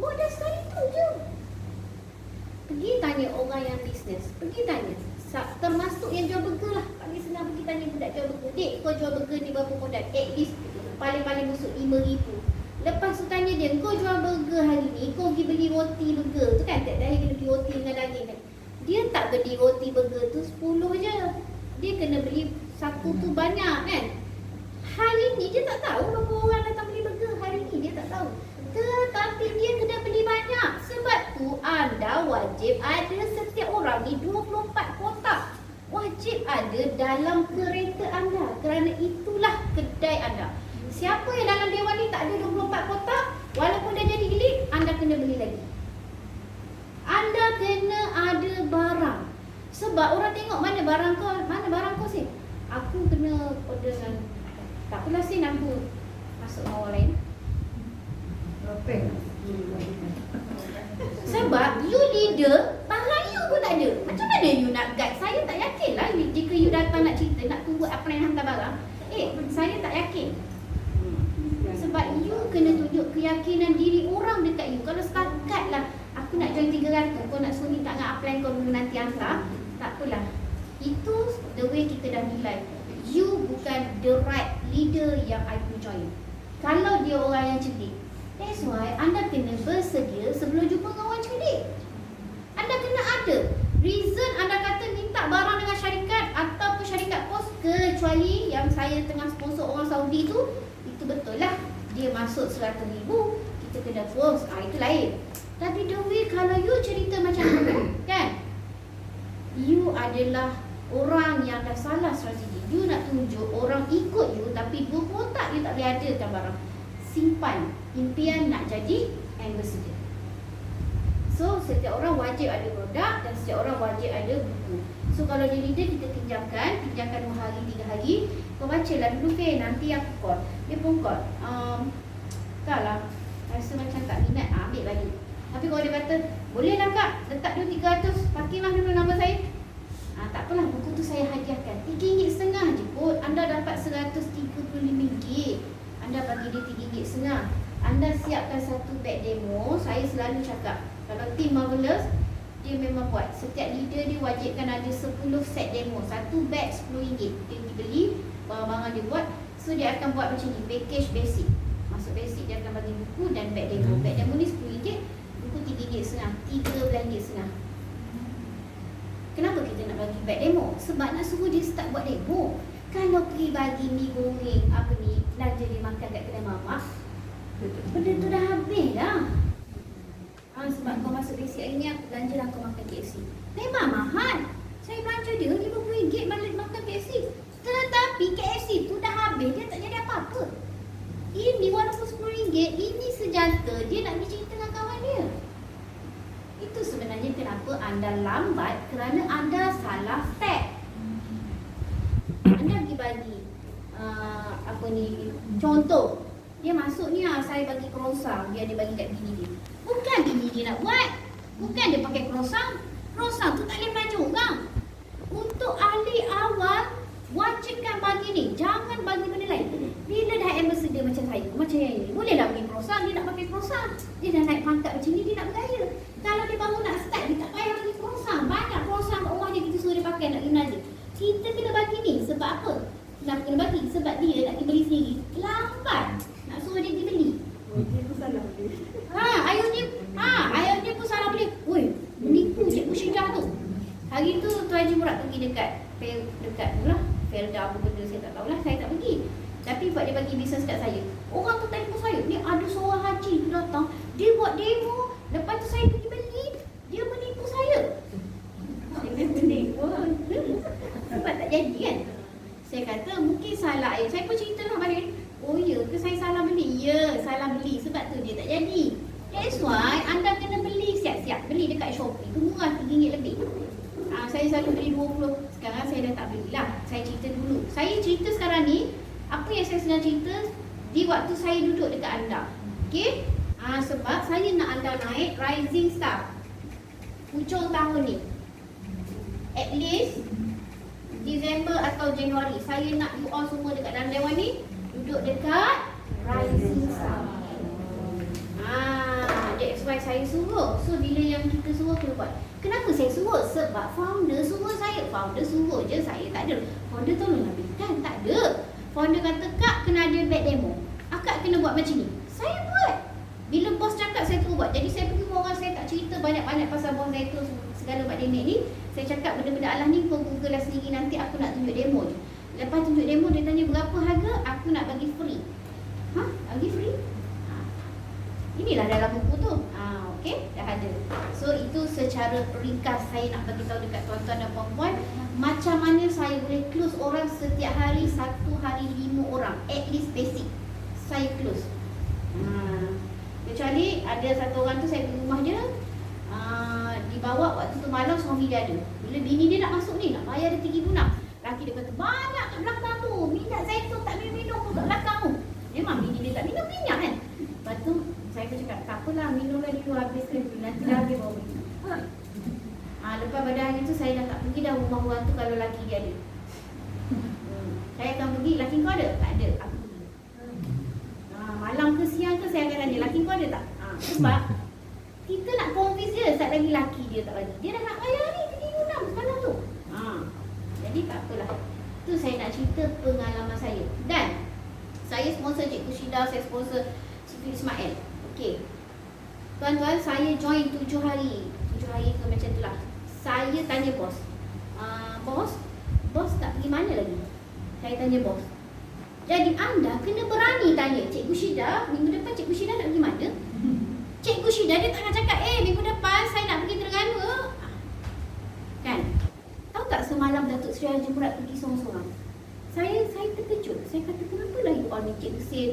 Modal sekali tu je. Pergi tanya orang yang bisnes. Pergi tanya. Termasuk yang jual burger lah. Paling senang pergi tanya budak jual burger. Dek, kau jual burger ni berapa modal? At least paling-paling busuk 5,000. Lepas tu tanya dia, kau jual burger hari ni, kau pergi beli roti burger tu kan? Tak dah kena beli roti dengan daging kan? Dia tak beli roti burger tu 10 je. Dia kena beli satu tu banyak kan? Hari ni dia tak tahu berapa orang datang beli burger. Hari ni dia tak tahu. Tetapi dia kena beli banyak. Sebab tu anda wajib ada, setiap orang ni 24 kotak. Wajib ada dalam kereta anda. Kerana itulah kedai anda. Siapa yang dalam dewan ni tak ada 24 kotak, walaupun dah jadi elite, anda kena beli lagi. Anda kena ada barang. Sebab orang tengok mana barang kau Sin. Aku kena order dengan, tak apalah Sin, aku masuk dengan orang lain. Sebab you leader, barang you pun tak ada. Macam mana you nak guide? Saya tak yakin lah jika you datang nak cerita, nak tunggu apa yang hantar barang. Saya tak yakin. Sebab you kena tunjuk keyakinan diri orang dekat you. Kalau setakat lah aku nak join 300, kau nak suruh minta dengan upline kau dulu nanti hantar, tak apalah. Itu the way kita dah nilai you bukan the right leader yang I pun join. Kalau dia orang yang cerdik, that's why anda kena bersedia sebelum jumpa dengan orang cerdik. Anda kena ada reason anda kata minta barang dengan syarikat ataupun syarikat pos, kecuali yang saya tengah sponsor orang Saudi tu, itu betul lah. Dia masuk 100,000, kita kena post, itu lain. Tapi the way kalau you cerita macam tu kan, you adalah orang yang dah salah strategi. You nak tunjuk orang ikut you, tapi 2 kotak you tak boleh adakan barang. Simpan impian nak jadi ambassador. So setiap orang wajib ada produk dan setiap orang wajib ada buku. So kalau dia leader, kita pinjamkan 2 hari 3 hari. Kau baca lah dulu nanti aku call. Dia pun call, tak lah, rasa macam tak minat, ambil balik. Tapi kalau dia kata, boleh lah kak, letak dulu 300, pakailah dulu nama saya. Tak apalah, buku tu saya hadiahkan. RM3.50 je kot. Anda dapat RM135. Anda bagi dia RM3.50. Anda siapkan satu beg demo. Saya selalu cakap, kalau tim Marvelous, dia memang buat. Setiap leader dia wajibkan ada 10 set demo. Satu beg RM10. Dia dibeli, barang-barang dia buat. So dia akan buat macam ni, package basic. Masuk basic dia akan bagi buku dan beg demo. Beg demo ni RM10, buku RM3.50. RM13.50. Kenapa kita nak bagi beg demo? Sebab nak suruh dia start buat demo. Kalau pergi bagi mi goreng, apa ni, belanja dia makan kat kedai mamak, benda tu dah habis dah. Sebab kau masuk basic hari ni, aku belanja lah kau makan KFC. Memang mahal. Saya belanja dia RM50 balik makan KFC. Tetapi KFC tu dah habis, dia tak jadi apa-apa. Ini walaupun RM10, ini senjata dia nak pergi cerita dengan kawan dia. Itu sebenarnya kenapa anda lambat, kerana anda salah step. Anda pergi bagi apa ni, contoh dia masuk ni, saya bagi croissant, dia bagi kat bini dia. Bukan bini dia nak buat, bukan dia pakai croissant. Croissant tu tak boleh belanja orang. Untuk ahli awal, wajibkan bagi ni, jangan bagi benda lain. Bila dah ambassador macam saya, macam yang ini, bolehlah bagi croissant, dia nak pakai croissant. Dia dah naik pangkat macam ni, dia nak bergaya. Kalau dia baru nak start, dia tak payah bagi croissant. Banyak croissant kat rumah dia, kita suruh dia pakai, nak kenal dia. Kita kena bagi ni, sebab apa? Kenapa kena bagi? Sebab dia nak pergi beli sendiri. Lambat nak suruh dia pergi beli. Dia pun salah beli. Ayah dia pun salah beli. Oi, menipu Cikgu Syidah tu. Hari tu Tuan Haji Murad pergi dekat Felda apa benda, saya tak tahulah, saya tak pergi. Tapi buat dia bagi bisnes kat saya. Orang tu telefon saya, ni ada seorang haji tu datang, dia buat demo, lepas tu saya pergi beli, dia menipu saya. Dia menipu. Sebab tak jadi kan. Saya kata mungkin salah ayah. Saya pun ceritalah balik. Oh ya ke saya salah beli? Ya, salah beli, sebab tu dia tak jadi. That's why anda kena beli siap-siap. Beli dekat Shopee tu murah RM3 lebih. Saya selalu beli 20. Sekarang saya dah tak belilah. Saya cerita dulu. Saya cerita sekarang ni, apa yang saya sedang cerita di waktu saya duduk dekat anda. Okey? Sebab saya nak anda naik rising star hujung tahun ni. At least Disember atau Januari, saya nak you all semua dekat dalam dewan ni duduk dekat rising star. That's why saya suruh. So bila yang kita suruh kena buat. Kenapa saya suruh? Sebab founder suruh saya. Founder suruh je, saya tak ada. Founder tolong ambilkan, tak ada. Founder kata, kak kena ada beg demo, akak kena buat macam ni. Saya buat. Bila bos cakap, saya terus buat. Jadi saya pergi rumah orang, saya tak cerita banyak-banyak pasal bos saya tu, segala buat denek ni. Saya cakap benda-benda alah ni kau google lah sendiri, nanti aku nak tunjuk demo je. Lepas tunjuk demo, dia tanya berapa harga, aku nak bagi free. Bagi free? Inilah dalam buku tu. Okey, dah ada. So itu secara ringkas saya nak bagi tahu dekat tuan-tuan dan puan-puan macam mana saya boleh close orang setiap hari, satu hari 5 orang. At least basic saya close. Kecuali ada satu orang tu saya pergi rumah dia, dibawa waktu tu malam suami dia ada. Bila bini dia nak masuk ni, nak bayar dia RM3,600. Laki dia kata, banyak kat belakang tu, minyak zaitun tak minum pun kat belakang tu. Memang bini dia tak minum minyak kan. Lepas tu saya pun cakap, tak apalah, minumlah dulu, habiskan dulu, nanti dah habis baru minum. Lepas pada hari tu saya dah tak pergi dah rumah orang tu kalau laki dia ada. Saya akan pergi, laki kau ada? Tak ada, aku pergi. Malam ke siang ke saya akan tanya, laki kau ada tak? Sebab kita nak convince dia, saat lagi laki dia tak bagi. Dia dah nak bayar ni, RM3,600 semalam tu. Jadi tak apalah. Tu saya nak cerita pengalaman saya. Dan saya sponsor Cikgu Syidah, saya sponsor Cikgu Ismail. Okey. Tuan-tuan, saya join 7 hari. 7 hari ke macam tu lah. Saya tanya bos. Bos tak pergi mana lagi? Saya tanya bos. Jadi anda kena berani tanya. Cikgu Syidah, minggu depan Cikgu Syidah nak pergi mana? Cikgu Syidah dia tak nak cakap, minggu depan saya nak pergi Terengganu. Kan? Tahu tak semalam Datuk Seri Haji Murad pergi seorang-seorang? Saya terkejut. Saya kata, kenapa lah you all ni Cikgu Sin,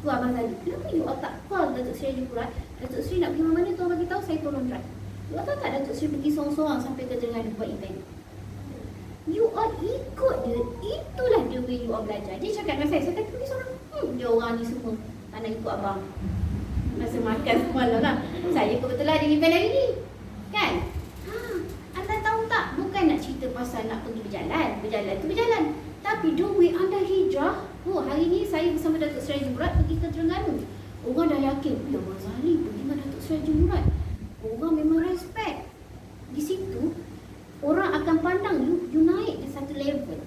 tu Abang Zali? Kenapa you all tak call Datuk Seri Haji Murad? Datuk Seri nak pergi mana tu bagi tahu, saya tolong drive. You all tahu tak Datuk Seri pergi seorang-seorang sampai ke Terengganu buat event? You all ikut dia. Itulah the way you all belajar. Dia cakap dengan saya kata pergi seorang. Dia orang ni semua tak nak ikut abang. Masa makan semalam lah. Saya kebetulan ada event hari ni. Kan? Anda tahu tak? Bukan nak cerita pasal nak pergi berjalan. Berjalan tu berjalan. Tapi the way anda hijrah. Hari ni saya bersama Datuk Seri Jurat pergi ke Terengganu. Orang dah yakin, ya Abang Zahri pergi dengan Datuk Seri Jurat. Orang memang respect. Di situ, orang akan pandang you naik ke satu level.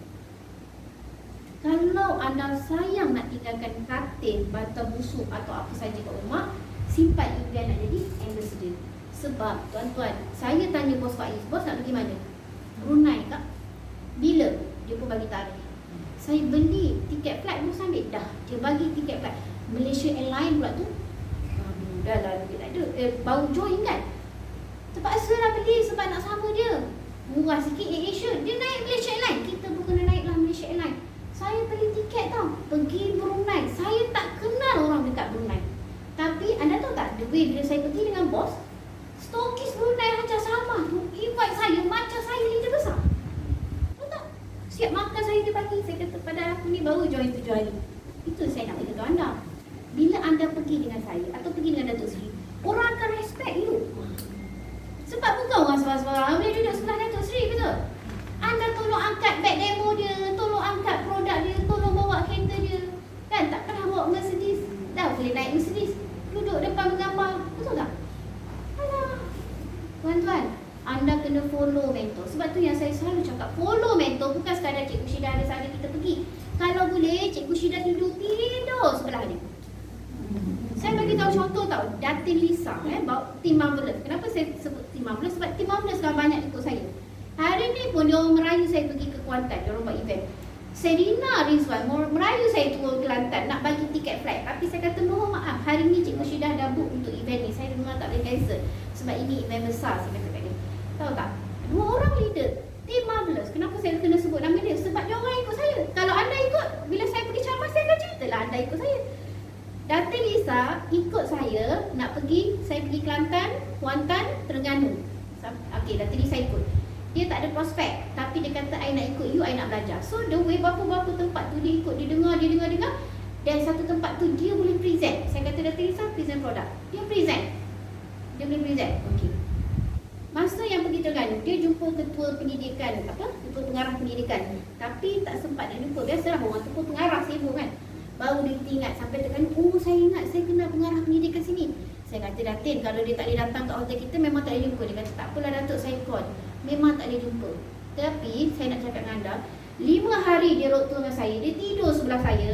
Kalau anda sayang nak tinggalkan katil, bantal busuk atau apa saja kat rumah, simpan impian nak jadi ambassador. Sebab tuan-tuan, saya tanya bos Faiz, bos nak pergi mana? Brunei kak? Bila? Dia pun bagi tarikh. Saya beli tiket flight, bos ambil dah. Dia bagi tiket flight. Malaysia Airlines pula tu, dah lah dia tak ada. Baru join kan? Terpaksa lah beli sebab nak sama dia. Murah sikit Asia. Dia naik Malaysia Airlines. Kita pun kena naiklah Malaysia Airlines. Saya beli tiket tau, pergi Brunei. Saya tak kenal orang dekat Brunei. Tapi anda tahu tak, the way bila saya pergi dengan bos, stokis Brunei macam sama tu, invite saya macam saya leader besar. Tahu tak? Siap makan saya dia bagi. Saya kata pada aku ni baru join 7 hari. Itu saya nak beritahu anda. Bila anda pergi dengan saya atau pergi dengan Datuk Seri, orang akan respect you. Sebab bukan orang sebarang-sebarang boleh duduk sebelah Datuk Seri, betul? Anda tolong angkat beg demo dia, tolong angkat produk dia, tolong bawa kereta dia. Kan tak pernah bawa Mercedes, dah boleh naik Mercedes. Duduk depan menggambar, betul tak? Alah. Tuan-tuan, anda kena follow mentor. Sebab tu yang saya selalu cakap, follow mentor bukan sekadar Cikgu Syida ada saja kita pergi. Kalau boleh, Cikgu Syida tidur sebelah dia. Saya bagi tahu contoh tau, Datin Lisa bawa Team Marvelous. Kenapa saya sebut Team Marvelous? Sebab Team Marvelous dah banyak ikut saya. Hari ni pun dia orang merayu saya pergi ke Kuantan, dia orang buat event. Serina Rizwan merayu saya turun ke Kelantan nak bagi tiket flight. Tapi saya kata mohon maaf, hari ni Cikgu Syida dah book untuk event ni. Saya memang tak boleh cancel sebab ini event besar, saya kata kat dia. Tahu tak? 2 orang leader Team Marvelous. Kenapa saya kena sebut nama dia? Sebab dia orang ikut saya. Kalau anda ikut, bila saya pergi ceramah saya akan ceritalah anda ikut saya. Datin Lisa ikut saya nak pergi, saya pergi Kelantan, Kuantan, Terengganu. Okey, Datin Lisa ikut. Dia tak ada prospek, tapi dia kata I nak ikut you, I nak belajar. So the way berapa-berapa tempat tu dia ikut, dia dengar. Dan satu tempat tu dia boleh present. Saya kata Datin Lisa present produk. Dia boleh present. Okey. Masa yang pergi Terengganu, dia jumpa ketua pendidikan, ketua pengarah pendidikan. Tapi tak sempat nak jumpa. Biasalah orang tu pun pengarah sibuk kan. Baru dia ingat sampai Terengganu, saya ingat saya kenal pengarah pendidikan sini. Saya kata Datin, kalau dia tak boleh datang ke hotel kita memang tak boleh jumpa. Dia kata tak apalah Datuk, saya call. Memang tak boleh jumpa. Tapi saya nak cakap dengan anda, 5 hari dia road tour dengan saya. Dia tidur sebelah saya.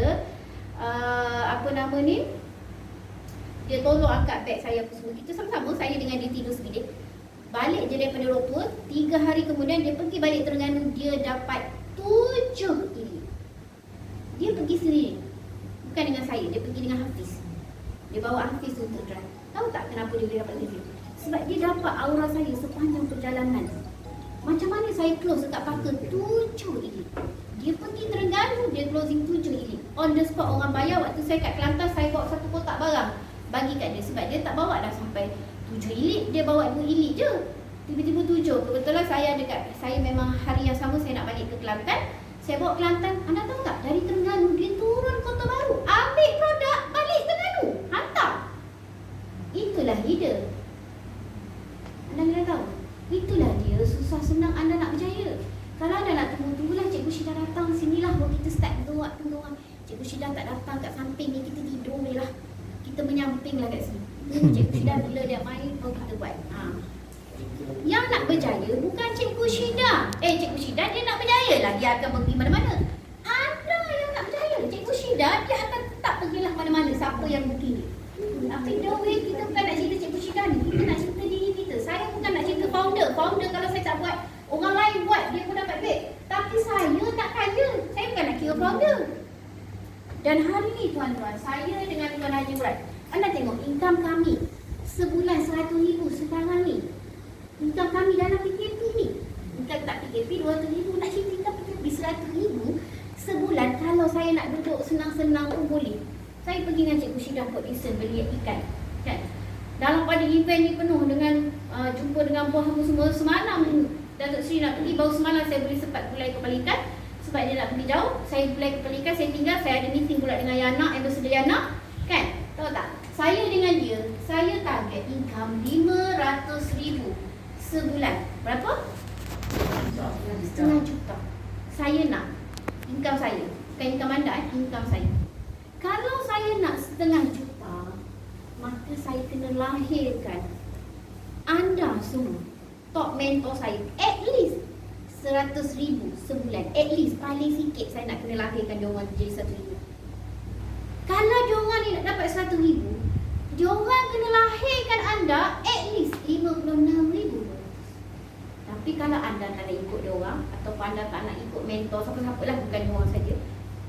Dia tolong angkat beg saya apa semua. Kita sama-sama, saya dengan dia tidur sebilik. Balik je daripada road tour, 3 hari kemudian dia pergi balik Terengganu. Dia dapat 7 ini. Dia pergi sendiri. Bukan dengan saya, dia pergi dengan Hafiz. Dia bawa Hafiz untuk drive. Tahu tak kenapa dia boleh dapat review? Sebab dia dapat aura saya sepanjang perjalanan. Macam mana saya close dekat Parker 7 ini. Dia pergi Terengganu, dia closing 7 ini. On the spot orang bayar. Waktu saya kat Kelantan, saya bawa 1 kotak barang bagi kat dia. Sebab dia tak bawa dah sampai 7 ilik, dia bawa 2 ilik je. Tiba-tiba 7. Kebetulan saya memang hari yang sama saya nak balik ke Kelantan. Saya bawa Kelantan. Anda tahu tak, dari Terengganu dia turun Kota Baru, ambil produk, balik Terengganu, hantar. Itulah leader. Anda kena tahu, itulah dia. Susah senang anda nak berjaya. Kalau anda nak tunggulah Cikgu Syida datang, sinilah baru kita start berdoa. Cikgu Syida tak datang kat samping ni, kita tidur je lah. Kita menyamping lah kat sini. Cikgu Syida bila dia main, baru kita buat. Yang nak berjaya bukan Cikgu Syida. Cikgu Syida dia nak berjaya lah, dia akan pergi mana-mana. Anda yang nak berjaya. Cikgu Syida dia akan tetap pergilah mana-mana, siapa yang booking dia. Tapi the way kita bukan nak cerita Cikgu Syida ni, kita nak cerita diri kita. Saya bukan nak cerita founder. Founder kalau saya tak buat, orang lain buat, dia pun dapat duit. Tapi saya nak kaya. Saya bukan nak kira founder. Dan hari ni tuan-tuan, saya dengan Tuan Haji Murad, anda tengok income kami sebulan 100,000 sekarang ni. Income kami dalam PKP ni. Bukan tak PKP, 200,000. Nak cerita income PKP 100,000 sebulan. Kalau saya nak duduk senang-senang pun boleh. Saya pergi dengan Cikgu Syida Port Dickson beli ikan. Kan? Dalam pada event ni penuh dengan jumpa dengan buah apa semua. Semalam Datuk Seri nak pergi, baru semalam saya boleh sempat Bulai Kepala Ikan. Sebab dia nak pergi jauh, saya Bulai Kepala Ikan, saya tinggal, saya ada meeting pula dengan Yana, ambassador Yana. Kan? Tahu tak? Saya dengan dia, saya target income 500,000 sebulan. Berapa? Setengah juta. Saya nak income saya. Bukan income anda, income saya. Kalau saya nak setengah juta, maka saya kena lahirkan anda semua, top mentor saya, at least 100,000 sebulan. At least, paling sikit saya nak kena lahirkan diorang jadi 1,000. Kalau diorang ni nak dapat 100,000, diorang kena lahirkan anda at least 56,000. Tapi kalau anda tak nak ikut diorang, ataupun anda tak nak ikut mentor siapa-siapa lah, bukan diorang saja,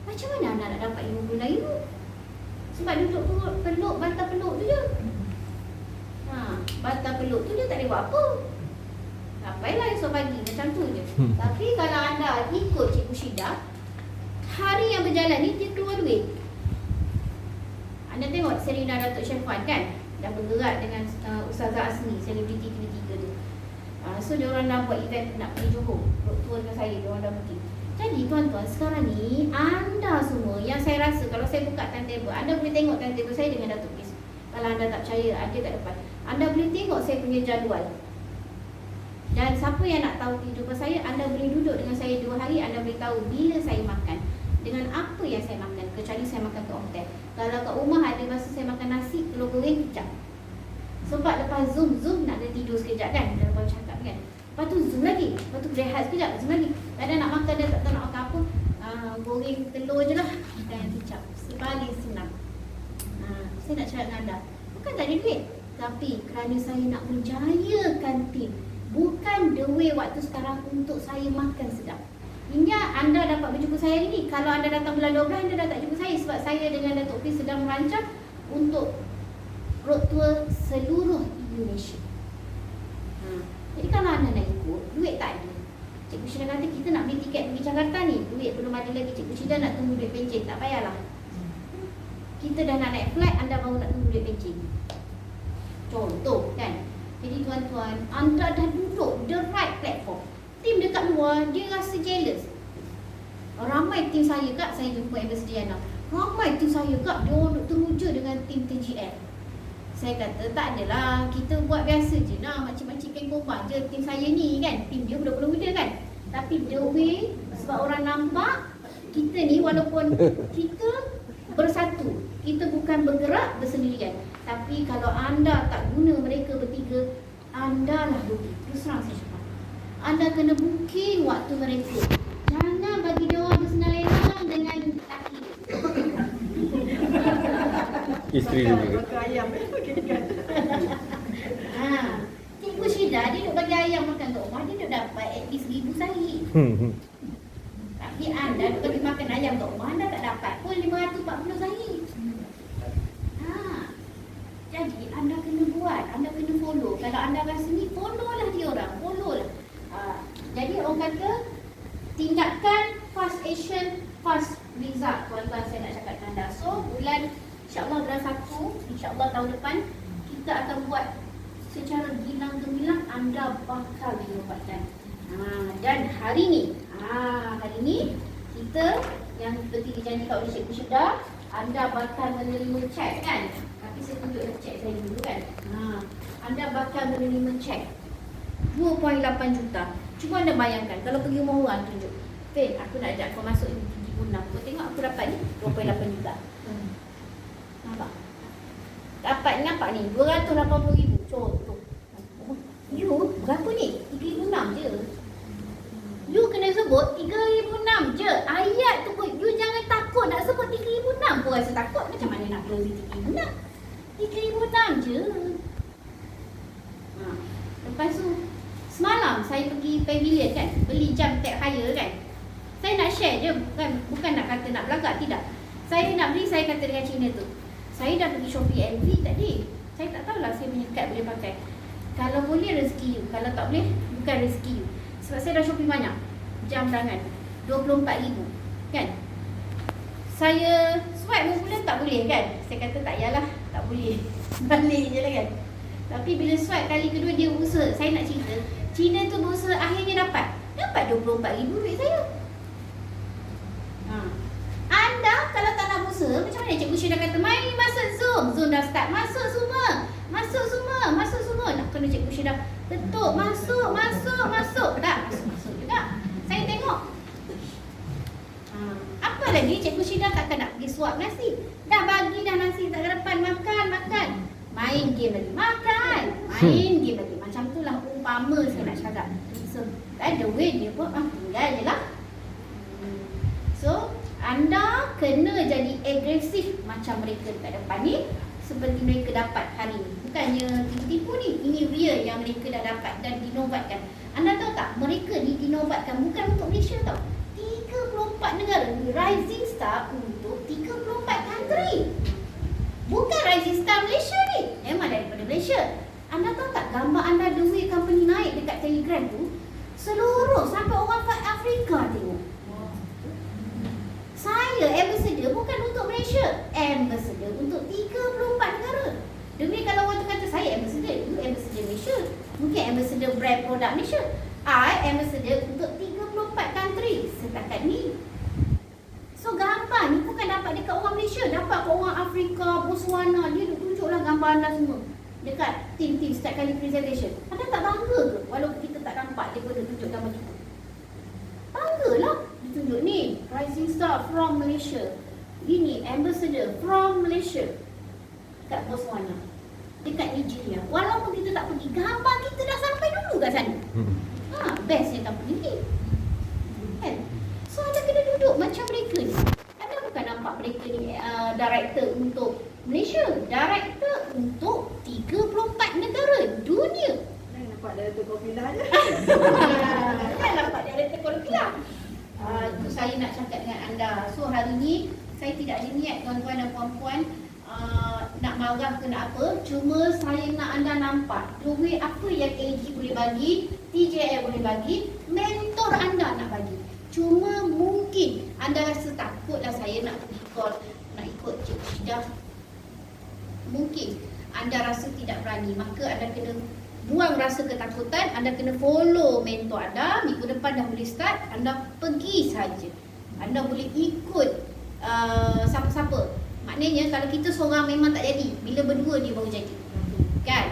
macam mana anda nak dapat 56,000? Sebab duduk peluk, bantal peluk tu je. Bantal peluk tu dia tak boleh buat apa. Sampailah esok pagi macam tu je. Tapi kalau anda ikut Cikgu Syida, hari yang berjalan ni dia keluar duit. Anda tengok Serina Datuk Syafwan kan, dah bergerak dengan Ustazah Asni, selebriti TV3 tu. So diorang dah buat event nak pergi Johor, tour dengan saya, diorang dah booking. Jadi tuan-tuan, sekarang ni anda semua yang saya rasa kalau saya buka timetable, anda boleh tengok timetable saya dengan Datuk Pis. Kalau anda tak percaya, ada kat depan. Anda boleh tengok saya punya jadual. Dan siapa yang nak tahu kehidupan saya, anda boleh duduk dengan saya 2 hari, anda boleh tahu bila saya makan, dengan apa yang saya makan, kecuali saya makan kat hotel. Kalau kat rumah ada masa saya makan nasi, telur goreng, kejap. Sebab lepas Zoom nak ada tidur sekejap kan, dah lepas cakap kan. Lepas tu Zoom lagi, lepas tu rehat sekejap, Zoom lagi. Kadang nak makan, dia tak tahu nak makan apa, goreng telur je lah dan kejap. Paling senang. Saya nak cakap dengan anda, bukan tak ada duit, tapi kerana saya nak menjayakan tim. Bukan the way waktu sekarang untuk saya makan sedap. Hingga anda dapat berjumpa saya hari ni. Kalau anda datang bulan 12, anda dah tak jumpa saya. Sebab saya dengan Datuk Pis sedang merancang untuk road tour seluruh Indonesia. Jadi kalau anda nak ikut, duit tak ada. Cikgu Syida kata kita nak beli tiket pergi Jakarta ni, duit belum ada lagi. Cikgu Syida nak tunggu duit pencen, tak payahlah. Kita dah nak naik flight, anda baru nak tunggu duit pencen. Contoh kan. Jadi tuan-tuan, anda dah duduk the right platform. Tim dekat luar, dia rasa jealous. Ramai tim saya kat, saya jumpa Ambassador Diana. Ramai tim saya kat, dia orang duk teruja dengan tim TGL. Saya kata, tak adalah, kita buat biasa je lah, makcik-makcik kain korban je tim saya ni kan. Tim dia budak-budak muda kan. Tapi the way, sebab orang nampak, kita ni walaupun kita bersatu, kita bukan bergerak bersendirian. Tapi kalau anda tak guna mereka bertiga, anda lah rugi. Terus terang saya cakap, anda kena booking waktu mereka. Jangan bagi dia orang bersenang-lenang dengan lelaki. Isteri dia juga. Cikgu Syida, dia duk bagi ayam makan kat rumah, dia duk dapat at least 1,000 sehari. Tapi anda duk bagi makan ayam kat rumah, anda tak dapat pun 540 sehari. Jadi anda kena buat, anda kena follow. Kalau anda rasa ni, follow lah dia orang, follow lah. Jadi orang kata, tindakan fast action, fast result. Tuan-tuan, saya nak cakap dengan anda. So, bulan InsyaAllah bulan 1, InsyaAllah tahun depan, kita akan buat secara gilang-gemilang, anda bakal didapatkan. Dan hari ni kita yang seperti dijanjikan oleh Cikgu Syida, anda bakal menerima cek kan? Tapi saya tunjuk cek saya dulu kan. Anda bakal menerima cek 2.8 juta. Cuba anda bayangkan, kalau pergi rumah orang tunjuk, Fen, aku nak ajak kau masuk ni 3.6. Kau tengok aku dapat ni 2.8 juta. Nampak? Nampak ni 280,000 contoh. You berapa ni? 3.6 je. You kena sebut 3.6 je. Ayat tu pun you jangan takut nak sebut 3.6. Kau rasa takut macam mana nak closing 3.6? 3.6 je. Lepas tu semalam saya pergi pavilion kan, beli jam tag hire kan. Saya nak share je, bukan nak kata nak belagak, tidak. Saya nak beli, saya kata dengan Cina tu, saya dah pergi Shopee LV tadi. Saya tak tahulah saya punya kad boleh pakai. Kalau boleh rezeki you, kalau tak boleh bukan rezeki you. Sebab saya dah Shopee banyak jam tangan 24,000 kan. Saya swipe mula tak boleh kan. Saya kata tak yalah, tak boleh. Balik je lah kan. Tapi bila swipe kali kedua dia berusaha. Saya nak cerita, Cina tu berusaha, akhirnya dapat 24,000 duit saya. Anda kalau tak nak berusaha, macam mana Cikgu Syida kata, mari masuk Zoom. Zul dah start. Masuk semua. Masuk semua. Masuk semua. Nak kena Cikgu Syeda ketuk. Masuk. Tak, masuk juga. Saya tengok. Apa lagi Cikgu Syeda takkan nak pergi suap nasi. Dah bagi dah nasi tak ke depan. Makan. Main game lagi. Makan. Main game lagi. Macam tu lah umpama saya nak cakap. So, the way dia pun tinggal je lah. So, anda kena jadi agresif macam mereka dekat depan ni, seperti mereka dapat hari ni. Bukannya tipu-tipu ni, ini real yang mereka dah dapat dan dinobatkan. Anda tahu tak, mereka ni dinobatkan bukan untuk Malaysia tau. 34 negara, Rising Star untuk 34 country. Bukan Rising Star Malaysia ni, memang daripada Malaysia. Anda tahu tak, gambar anda The Way Company naik dekat Telegram tu, seluruh sampai orang Afrika tengok. Saya ambassador bukan untuk Malaysia, ambassador untuk 34 negara. Demi kalau orang tu kata saya ambassador, you ambassador Malaysia, mungkin ambassador brand produk Malaysia. I ambassador untuk 34 country setakat ni. So gambar ni bukan dapat dekat orang Malaysia, dapat kat orang Afrika, Botswana. Dia tunjuklah gambar anda semua dekat tim-tim setiap kali presentation. Anda tak bangga ke walaupun kita tak nampak dia boleh tunjuk gambar kita? Banggalah ditunjuk ni Rising Star from Malaysia, ini ambassador from Malaysia kat Botswana, dekat Nigeria. Walaupun kita tak pergi, gambar kita dah sampai dulu kat sana. Bestnya company ni kan? So anda kena duduk macam mereka ni. Anda bukan nampak mereka ni director untuk Malaysia, director untuk 34 negara dunia. Nampak director Kopila je. Kan nampak director Kopila. Itu saya nak cakap dengan anda. So hari ni saya tidak ada niat tuan-tuan dan puan-puan nak marah ke nak apa. Cuma saya nak anda nampak duit apa yang AG boleh bagi, TJL boleh bagi, mentor anda nak bagi. Cuma mungkin anda rasa takutlah saya nak ikut Cikgu Syeda. Mungkin anda rasa tidak berani, maka anda kena buang rasa ketakutan. Anda kena follow mentor anda. Minggu depan dah boleh start. Anda pergi saja. Anda boleh ikut siapa-siapa. Maknanya kalau kita seorang memang tak jadi, bila berdua dia baru jadi, kan?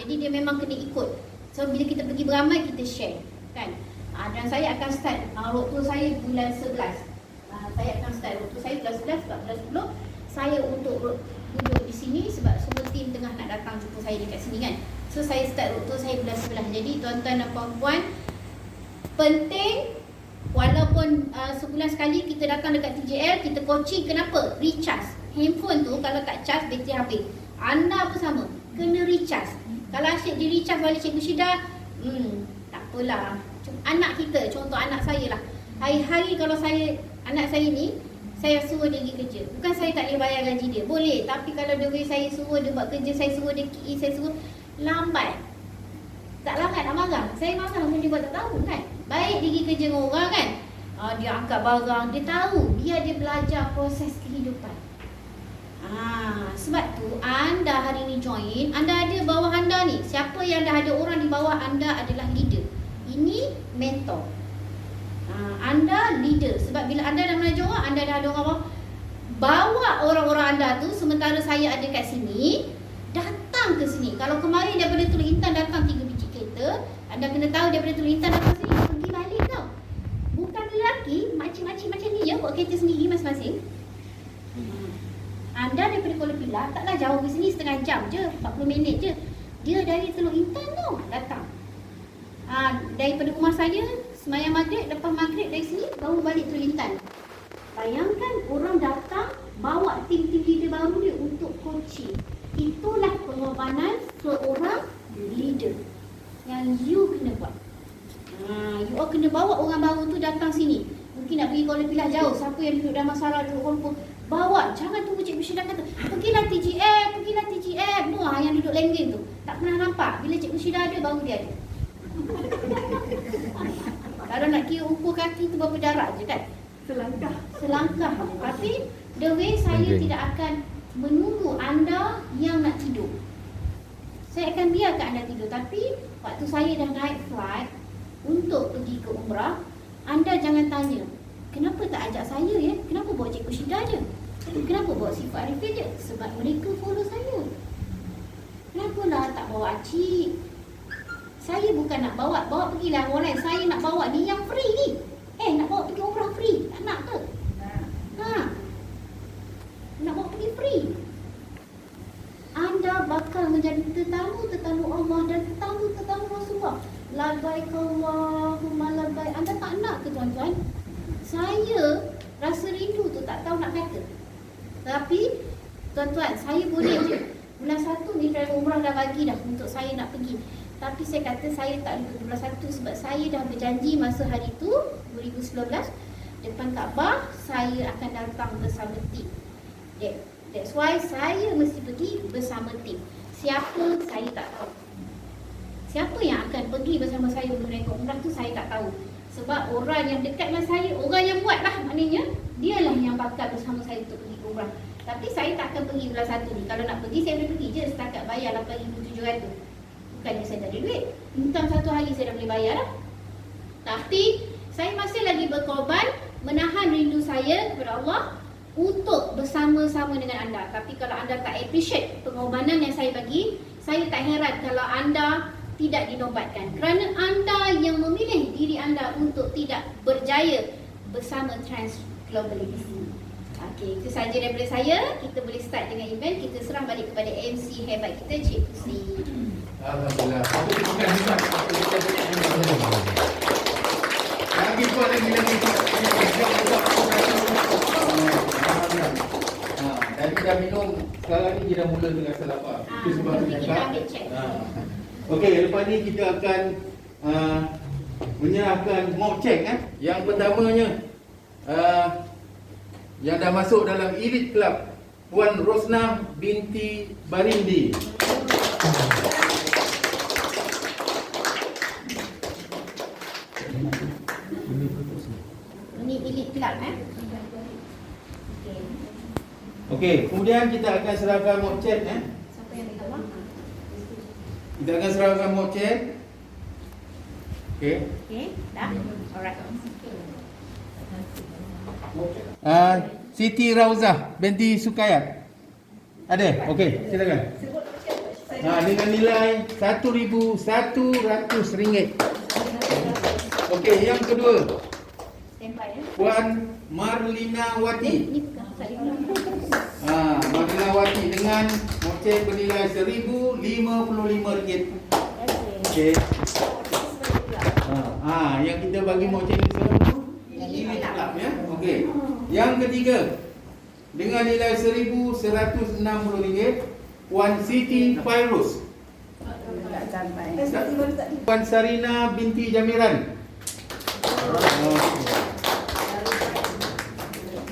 Jadi dia memang kena ikut. So bila kita pergi beramai, kita share, kan? Dan saya akan start road tour saya bulan 11. Saya akan start road tour saya bulan 11 sebab bulan 10 saya untuk duduk di sini sebab semua tim tengah nak datang jumpa saya dekat sini, kan? So saya start road tour saya bulan 11. Jadi tuan-tuan dan puan-puan, penting walaupun sebulan sekali kita datang dekat TJL, kita coaching. Kenapa? Recharge. Handphone tu kalau tak charge, bateri habis. Anda pun sama, kena recharge. Kalau asyik di recharge balik Cikgu Syeda, tak apalah. Anak kita, contoh anak saya lah, hari-hari kalau anak saya ni, saya suruh dia pergi kerja. Bukan saya tak boleh bayar gaji dia, boleh. Tapi kalau the way saya suruh dia buat kerja, saya suruh dia key in, saya suruh lambat. Tak lambat nak marah. Saya marah pun dia buat tak tahu, kan? Baik dia pergi kerja dengan orang, kan? Dia angkat barang, dia tahu. Dia belajar proses kehidupan. Sebab tu anda hari ni join, anda ada bawah anda ni. Siapa yang dah ada orang di bawah anda adalah leader. Ini mentor. Anda leader. Sebab bila anda dah belajar orang, anda dah ada orang bawah. Bawa orang-orang anda tu, sementara saya ada kat sini, datang ke sini. Kalau kemarin daripada Teluk Intan datang 3 biji kereta, anda kena tahu daripada Teluk Intan datang sini, pergi balik tau. Bukan lelaki, makcik-makcik macam ni je, bawa kereta sendiri masing-masing. Anda daripada Kuala Pilah, taklah jauh ke sini, setengah jam je, 40 minit je. Dia dari Teluk Intan tau, datang. Daripada rumah saya, semayang maghrib, lepas maghrib dari sini, baru balik Teluk Intan. Bayangkan orang datang, bawa tim-tim leader baru dia untuk coaching. Itulah pengorbanan seorang leader yang you kena buat. You all kena bawa orang baru tu datang sini. Mungkin nak pergi Kuala Pilah jauh, siapa yang duduk dalam Masarah, duduk Kuala, bawa. Jangan tunggu Cikgu Syeda kata, pergilah TGM. Wah, yang duduk Lenggeng tu tak pernah nampak. Bila Cikgu Syeda ada, baru dia ada. Kalau nak kira ukur kaki tu berapa darab je, kan? Selangkah. Tapi the way saya tidak akan menunggu anda yang nak tidur. Saya akan biarkan anda tidur. Tapi waktu saya dah naik flight untuk pergi ke umrah, anda jangan tanya, kenapa tak ajak saya ya? Kenapa bawa Cikgu Syeda je? Kenapa bawa sifat Arifin je? Sebab mereka follow saya. Kenapalah tak bawa Acik? Saya bukan nak bawa pergilah orang lain. Saya nak bawa ni yang free ni. Nak bawa pergi umrah free. Tak nak ke? Nak bawa pergi free. Anda bakal menjadi tetamu Allah dan tetamu Rasulullah. Labbaik Allahumma labbaik. Anda tak nak ke tuan-tuan? Saya rasa rindu tu tak tahu nak kata. Tapi tuan-tuan, saya boleh je. Bulan 1 ni driver umrah dah bagi dah untuk saya nak pergi. Tapi saya kata saya tak boleh pergi bulan 1 sebab saya dah berjanji masa hari tu 2019 depan Kaabah saya akan datang bersama tim. That's why saya mesti pergi bersama tim. Siapa saya tak tahu. Siapa yang akan pergi bersama saya menunaikan umrah tu saya tak tahu. Sebab orang yang dekat dengan saya, orang yang buat lah maknanya, dialah yang bakal bersama saya untuk pergi ke umrah. Tapi saya tak akan pergi bulan 1 ni. Kalau nak pergi, saya boleh pergi je setakat bayar 8,700. Bukannya saya tak ada duit. Entah 1 hari saya dah boleh bayar lah. Tapi, saya masih lagi berkorban menahan rindu saya kepada Allah untuk bersama-sama dengan anda. Tapi kalau anda tak appreciate pengorbanan yang saya bagi, saya tak heran kalau anda tidak dinobatkan. Kerana anda yang memilih diri anda untuk tidak berjaya bersama Trans Global Legacy. Okey, itu saja daripada saya. Kita boleh start dengan event. Kita serah balik kepada MC hebat kita, Cik Husni. Alhamdulillah. Lagi kuat lagi. Tadi dah minum, sekarang ni dia dah mula dengan rasa lapar. Itu sebab Kita cakap. ambil check. Okey, lepas ni kita akan menyerahkan mock check. Yang pertamanya, yang dah masuk dalam Elite Club, Puan Rosnah binti Barindi. Ini Elite Club Okey, kemudian kita akan serahkan mock check. Siapa yang pegang bawah? Kita akan serahkan mock check. Okey. Okey, dah? Alright. Siti Rauzah binti Sukayat. Ada? Okey, silakan. Dengan nilai RM1,100. Okey, yang kedua, Standby Puan Marlina Wati. Ini bukan saya. Marlina Wati dengan mocek bernilai RM1,055. Okey. Yang kita bagi mocek ni sekarang ini Club ya. Okey. Yang ketiga, dengan nilai RM1,160, Puan Siti Fairuz. Puan Sarina binti Jamiran.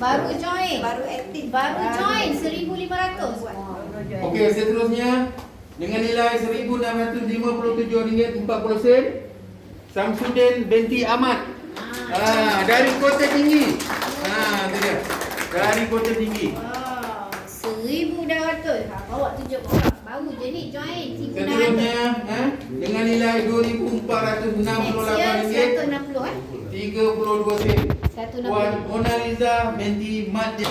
Baru join. Baru aktif. Baru join 1,500. Okey, seterusnya dengan nilai RM1,657.40, Samsudin binti Ahmad. Dari Kota Tinggi. Itu dia. Dari Kota Tinggi. 1,200. Bawa tunjuk orang. Baru je ni join. Seterusnya dengan nilai RM2,468. 160 32 sen. 160. Puan Mona Liza binti Madya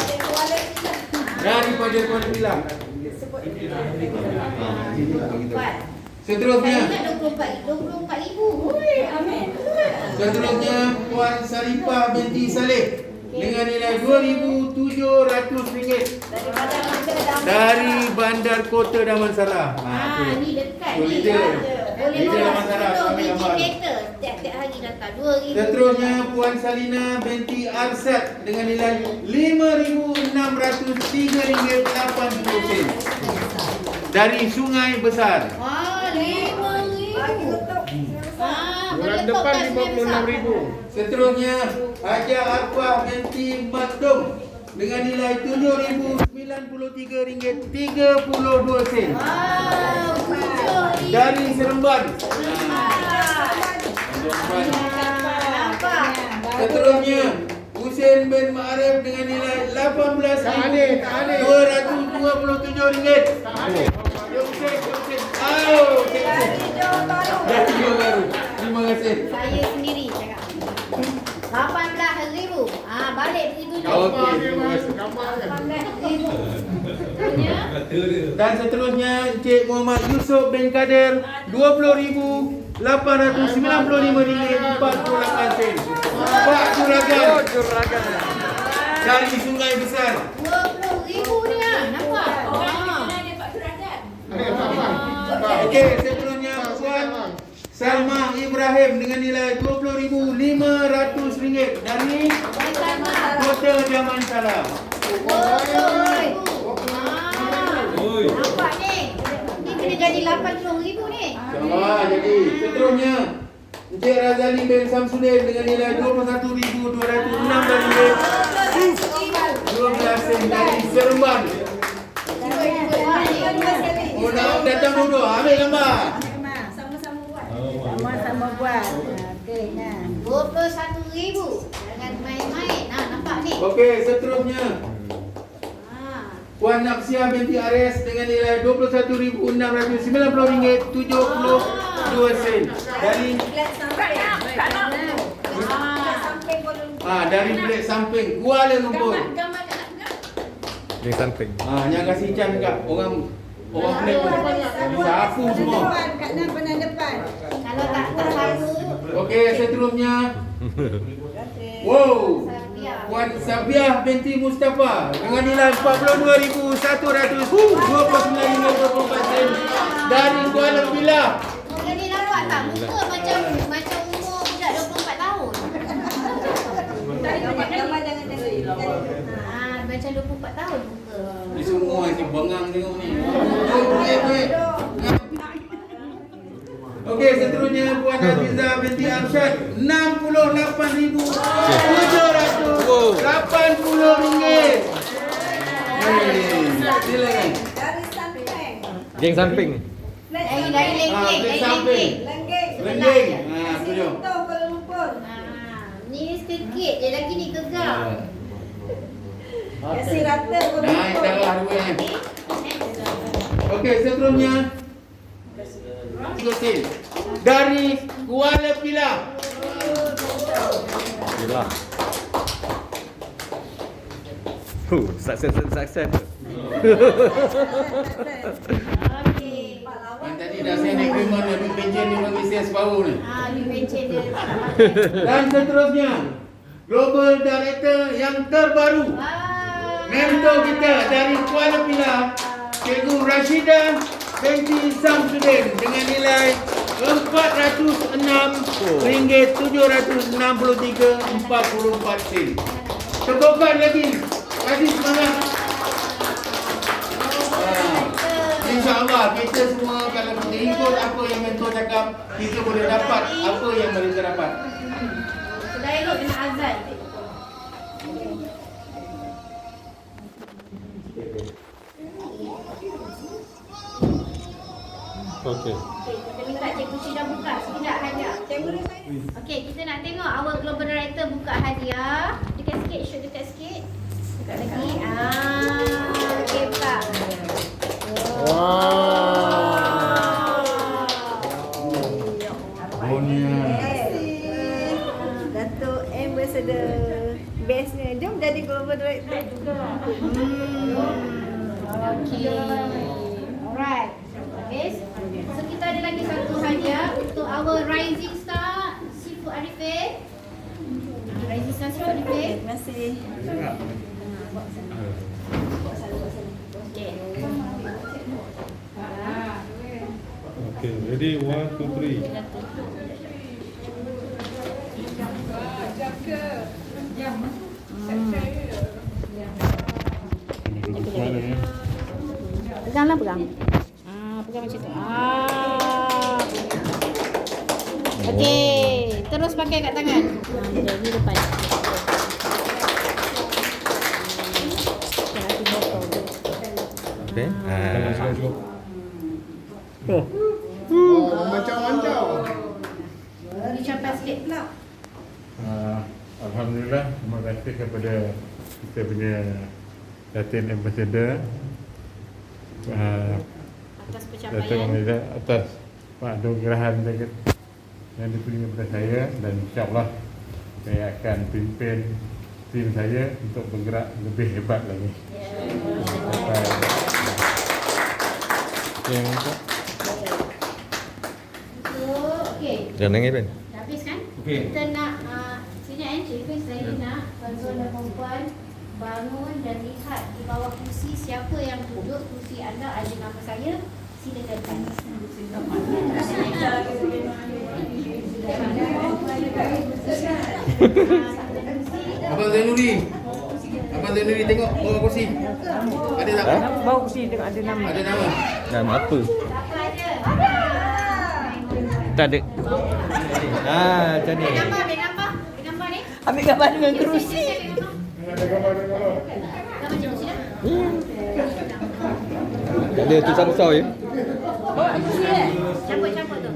daripada Kuala Pilang. Seterusnya, Saya ingat 24,000. Hui, amin. seterusnya Puan Sarifah binti Saleh dengan nilai RM2,700 dari Bandar Kota Damansara. Ni dekat So, ni. leader. Boleh Leader bawa Damansara, sepuluh kami biji gambar. kereta. Tiap-tiap hari datang 2,000. Seterusnya Puan Salina binti Arsad dengan nilai RM5,603.80 dari Sungai Besar. Wah, 5,000. Bulan depan RM56,000. Seterusnya Haja Arfah binti Makdum dengan nilai RM7,093.32 Wow, 7,000. dari Seremban. Nampak? Seterusnya Husin bin Ma'arif dengan nilai RM18,227. Dari Johor Bahru. Terima kasih. Saya sendiri cakap. 18,000. Balik balik begitu je. Okey. Seterusnya, Dan seterusnya Encik Muhammad Yusof bin Kadir RM20,895.48 Pak Juragan dari Sungai Besar. 20,000 ni lah. Nampak? Okey, seterusnya Puan Salma Ibrahim dengan nilai RM20,500 dari Kota Jaman Salam. 20,000. Nampak ni? Ni kena jadi 80,000 ni. Sama jadi. Seterusnya Encik Razali bin Samsudin dengan nilai RM21,206 dari Seremban. Oh, nak datang dulu. Ambil gambar. Sama-sama buat. Sama-sama buat. Okey, nah. 21,000. Jangan main-main. Nah, nampak ni? Okey, seterusnya Puan Nafsia binti Ares dengan nilai RM20,690.72 dari dari Blek Samping Kuala Lumpur. Yang samping. Yang kasih can kat orang Blek tu. Bisa aku semua. Kak Nam pernah depan. Kalau tak tahu, Okey, seterusnya wow, Sabiah. Puan Sabiah binti Mustafa dengan nilai RM42,129.24 dari Kuala Pilah. Ini nampak tak? Muka macam umur budak 24 tahun. Gambar jangan. Macam 24 tahun muka. Ni semua si bengang tengok ni. Okey, seterusnya Puan Aziza binti Arsyad RM60,780. Silakan. Dari samping. Geng samping. Dari lenggeng, Blek dari Samping. lenggeng. Lenggeng. Tu je. Tahu Kuala Lumpur. Ni sikit je lagi ni gegar. Kasih rata Kuala Naik Lumpur. darah dua ni. Okey, seterusnya Gosil dari Kuala Pilah. Gila. Sukses. Okey. Yang tadi dah sign agreement ni, duit pencen ni bagi saya separuh ni. Ni pencen dia. Dan seterusnya Global Director yang terbaru, mentor kita dari Kuala Pilah, Cikgu Rashidah binti Samsudin dengan nilai RM406,763.44. Tepukan lagi. Kasih semangat. InsyaAllah kita semua kalau kita ikut apa yang mentor cakap, kita boleh dapat apa yang mereka dapat. Sudah elok kena azan. Okey. Kita minta Cikgu Syida buka sekejap hadiah. Okey, kita nak tengok our global director buka hadiah. Dekat sikit, shoot dekat sikit. Dekat lagi. Okey, buka. Datuk Ambassador. Bestnya. Jom jadi global director. Okey. Alright. Habis. So kita ada lagi satu hadiah untuk our rising star Seafood Arifin. Rising star Seafood Arifin. Terima kasih. Okey. Okay, ready? 1, 2, 3. Peganglah, pegang. Pegang macam tu. Okey, terus pakai kat tangan. Jadi depan. Okay. Macam-macam. Dicapai sikit pula. Alhamdulillah, terima kasih kepada kita punya Datin Ambassador Atas Datin pencapaian. Ambassador atas penganugerahan yang diberikan kepada saya, dan insyaAllah saya akan pimpin tim saya untuk bergerak lebih hebat lagi. Sampai Okey. Jangan nangis kan? Dah habis kan? Okey. Kita nak sini Cik Ifan, saya nak tuan-tuan dan perempuan bangun dan lihat di bawah kursi siapa yang duduk. Kursi anda ada nama saya. Silakan. Abang Zainuri. Abang Zainuri tengok bawah kursi. Ada tak? Bau kursi tengok ada nama. Ada nama. Nama apa? Siapa ada? Tak ada. Macam ni. Ambil gambar ni. Ambil gambar dengan kerusi. Gambar kerusi dah. Tak ada tu besar je. Campur tu.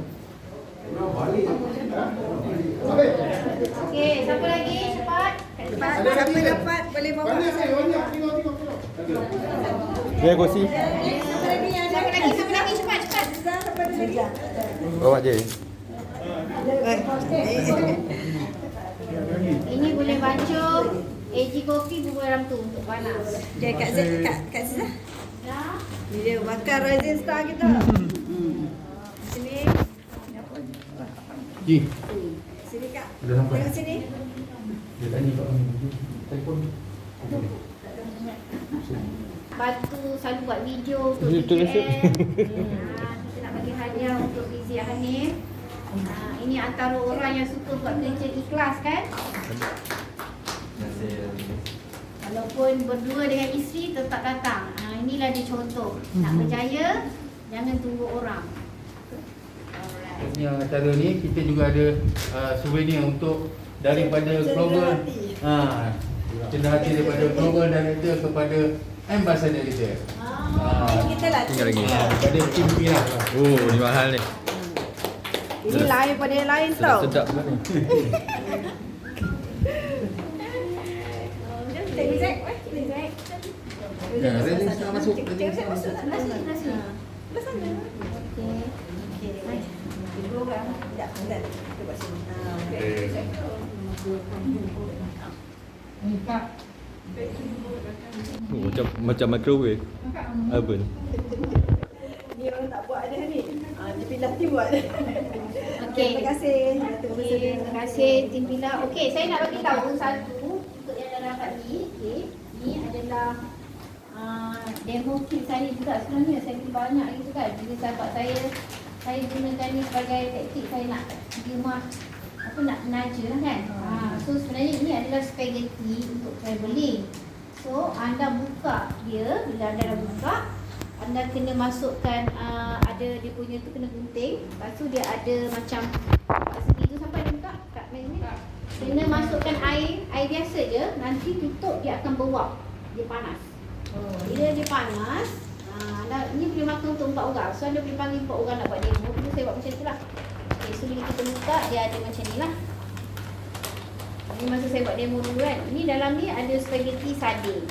Okey, siapa lagi? Cepat. Siapa dapat boleh bawa. Ni kursi. Siapa lagi yang ada? Siapa lagi? Cepat. Siapa ada lagi? Bawa je. Ini boleh bacuk. AG kopi bubur dalam tu untuk panas. Okay, Kak Zizah. Dah. Ni dia bakar Rising Star kita. Sini. Ji. Sini Kak. Dah sampai. Tengok sini. Dia tanya kat telefon. Batu selalu buat video untuk Itu BKM. rasa. Kita nak bagi hadiah untuk Rizzi Hanif. Ini antara orang yang suka buat kerja ikhlas kan? Walaupun berdua dengan isteri tetap datang. Inilah dia contoh. Nak berjaya, jangan tunggu orang. Yang acara ni kita juga ada souvenir untuk daripada global cenderung hati daripada global director kepada ambassador kita. Kita lah. Tinggal lagi. Pada tim Pira. Oh, ni mahal ni. Ini lain pada yang lain tau. Sedap pula ni. Cik Rizek. Rising Star masuk. Cik Rizek masuk tak? Nasi. Belah sana. Okey. Okey. Program. Sekejap. Kita buat sini. Macam microwave. Oven. Ni orang tak buat ada ni. Dia pilih tim buat. Okey. Terima kasih. Okey, terima kasih tim Bila. Okey, saya nak bagi tahu satu untuk yang dah dapat ni. Okey, ni adalah demo kit saya juga sebenarnya. Saya beli banyak gitu kan. Jadi sahabat saya gunakan ni sebagai taktik saya nak pergi rumah apa nak menaja lah kan. So sebenarnya ini adalah spaghetti untuk travelling. So anda buka dia, bila anda dah buka, anda kena masukkan ada dia punya tu kena gunting. Lepas tu dia ada macam kat segi tu sampai dia buka kat ni. Kena masukkan air biasa je, nanti tutup dia akan beruap. Dia panas. Bila dia panas, ini boleh makan untuk 4 orang. So anda boleh panggil 4 orang nak buat demo. Dulu saya buat macam tu lah. Okay, so bila kita buka dia ada macam ni lah. Ini masa saya buat demo dulu kan. Ini dalam ni ada spaghetti sardin.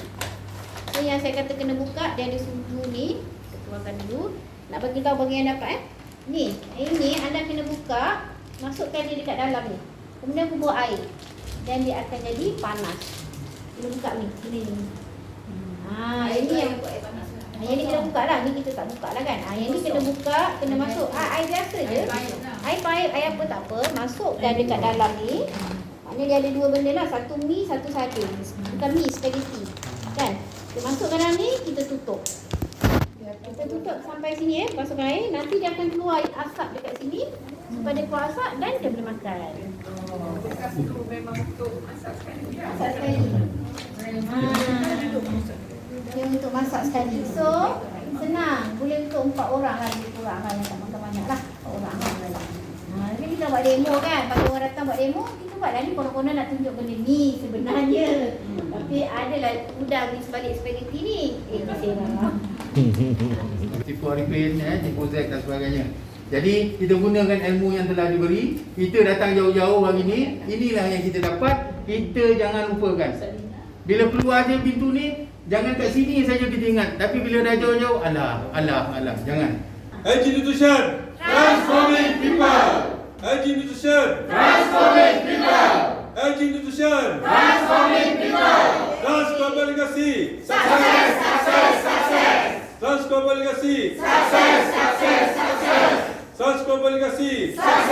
So yang saya kata kena buka, dia ada sudu ni. Kita keluarkan dulu. Nak bagi tahu bagi yang dapat Ni, ini anda kena buka, masukkan dia dekat dalam ni. Kemudian kubur air. Dan dia akan jadi panas. Kita buka ni, sini ni. Ini yang yang ni kita buka lah, ni kita tak buka lah kan. Yang ni kena buka, kena masuk air biasa je. Air paip, air apa tak apa, masukkan dekat dalam ni. Maknanya dia ada 2 benda lah, satu mi, satu sardin. Bukan mi, spaghetti. Kan? Kita masukkan dalam ni, kita tutup. Kita tutup sampai sini masukkan air. Nanti dia akan keluar asap dekat sini. Supaya dia keluar asap dan dia boleh makan. Memang untuk masak sekali. Masak sekali. Dia untuk masak sekali. So, senang. Boleh untuk 4 orang lah. Lebih kurang lah yang tak makan banyak lah. 4 orang lah. Jadi kita buat demo kan. Bagi orang datang buat demo, kita buat lah ni konon-konon nak tunjuk benda ni sebenarnya. Tapi adalah udang di sebalik spaghetti ni. Serang. Tipu Arifin, Tipu Zack dan sebagainya. Jadi kita gunakan ilmu yang telah diberi. Kita datang jauh-jauh hari ni. Inilah yang kita dapat. Kita jangan lupakan. Bila keluar je pintu ni, jangan kat sini saja kita ingat. Tapi bila dah jauh-jauh, alah, jangan. Haji Nutrition, transforming people. Haji Nutrition, transforming people. Haji Nutrition, Nation. Transforming people. Trans Global Legacy. Success, success, success. Trans Global Legacy. Success, success, success. Trans Global Legacy. Success.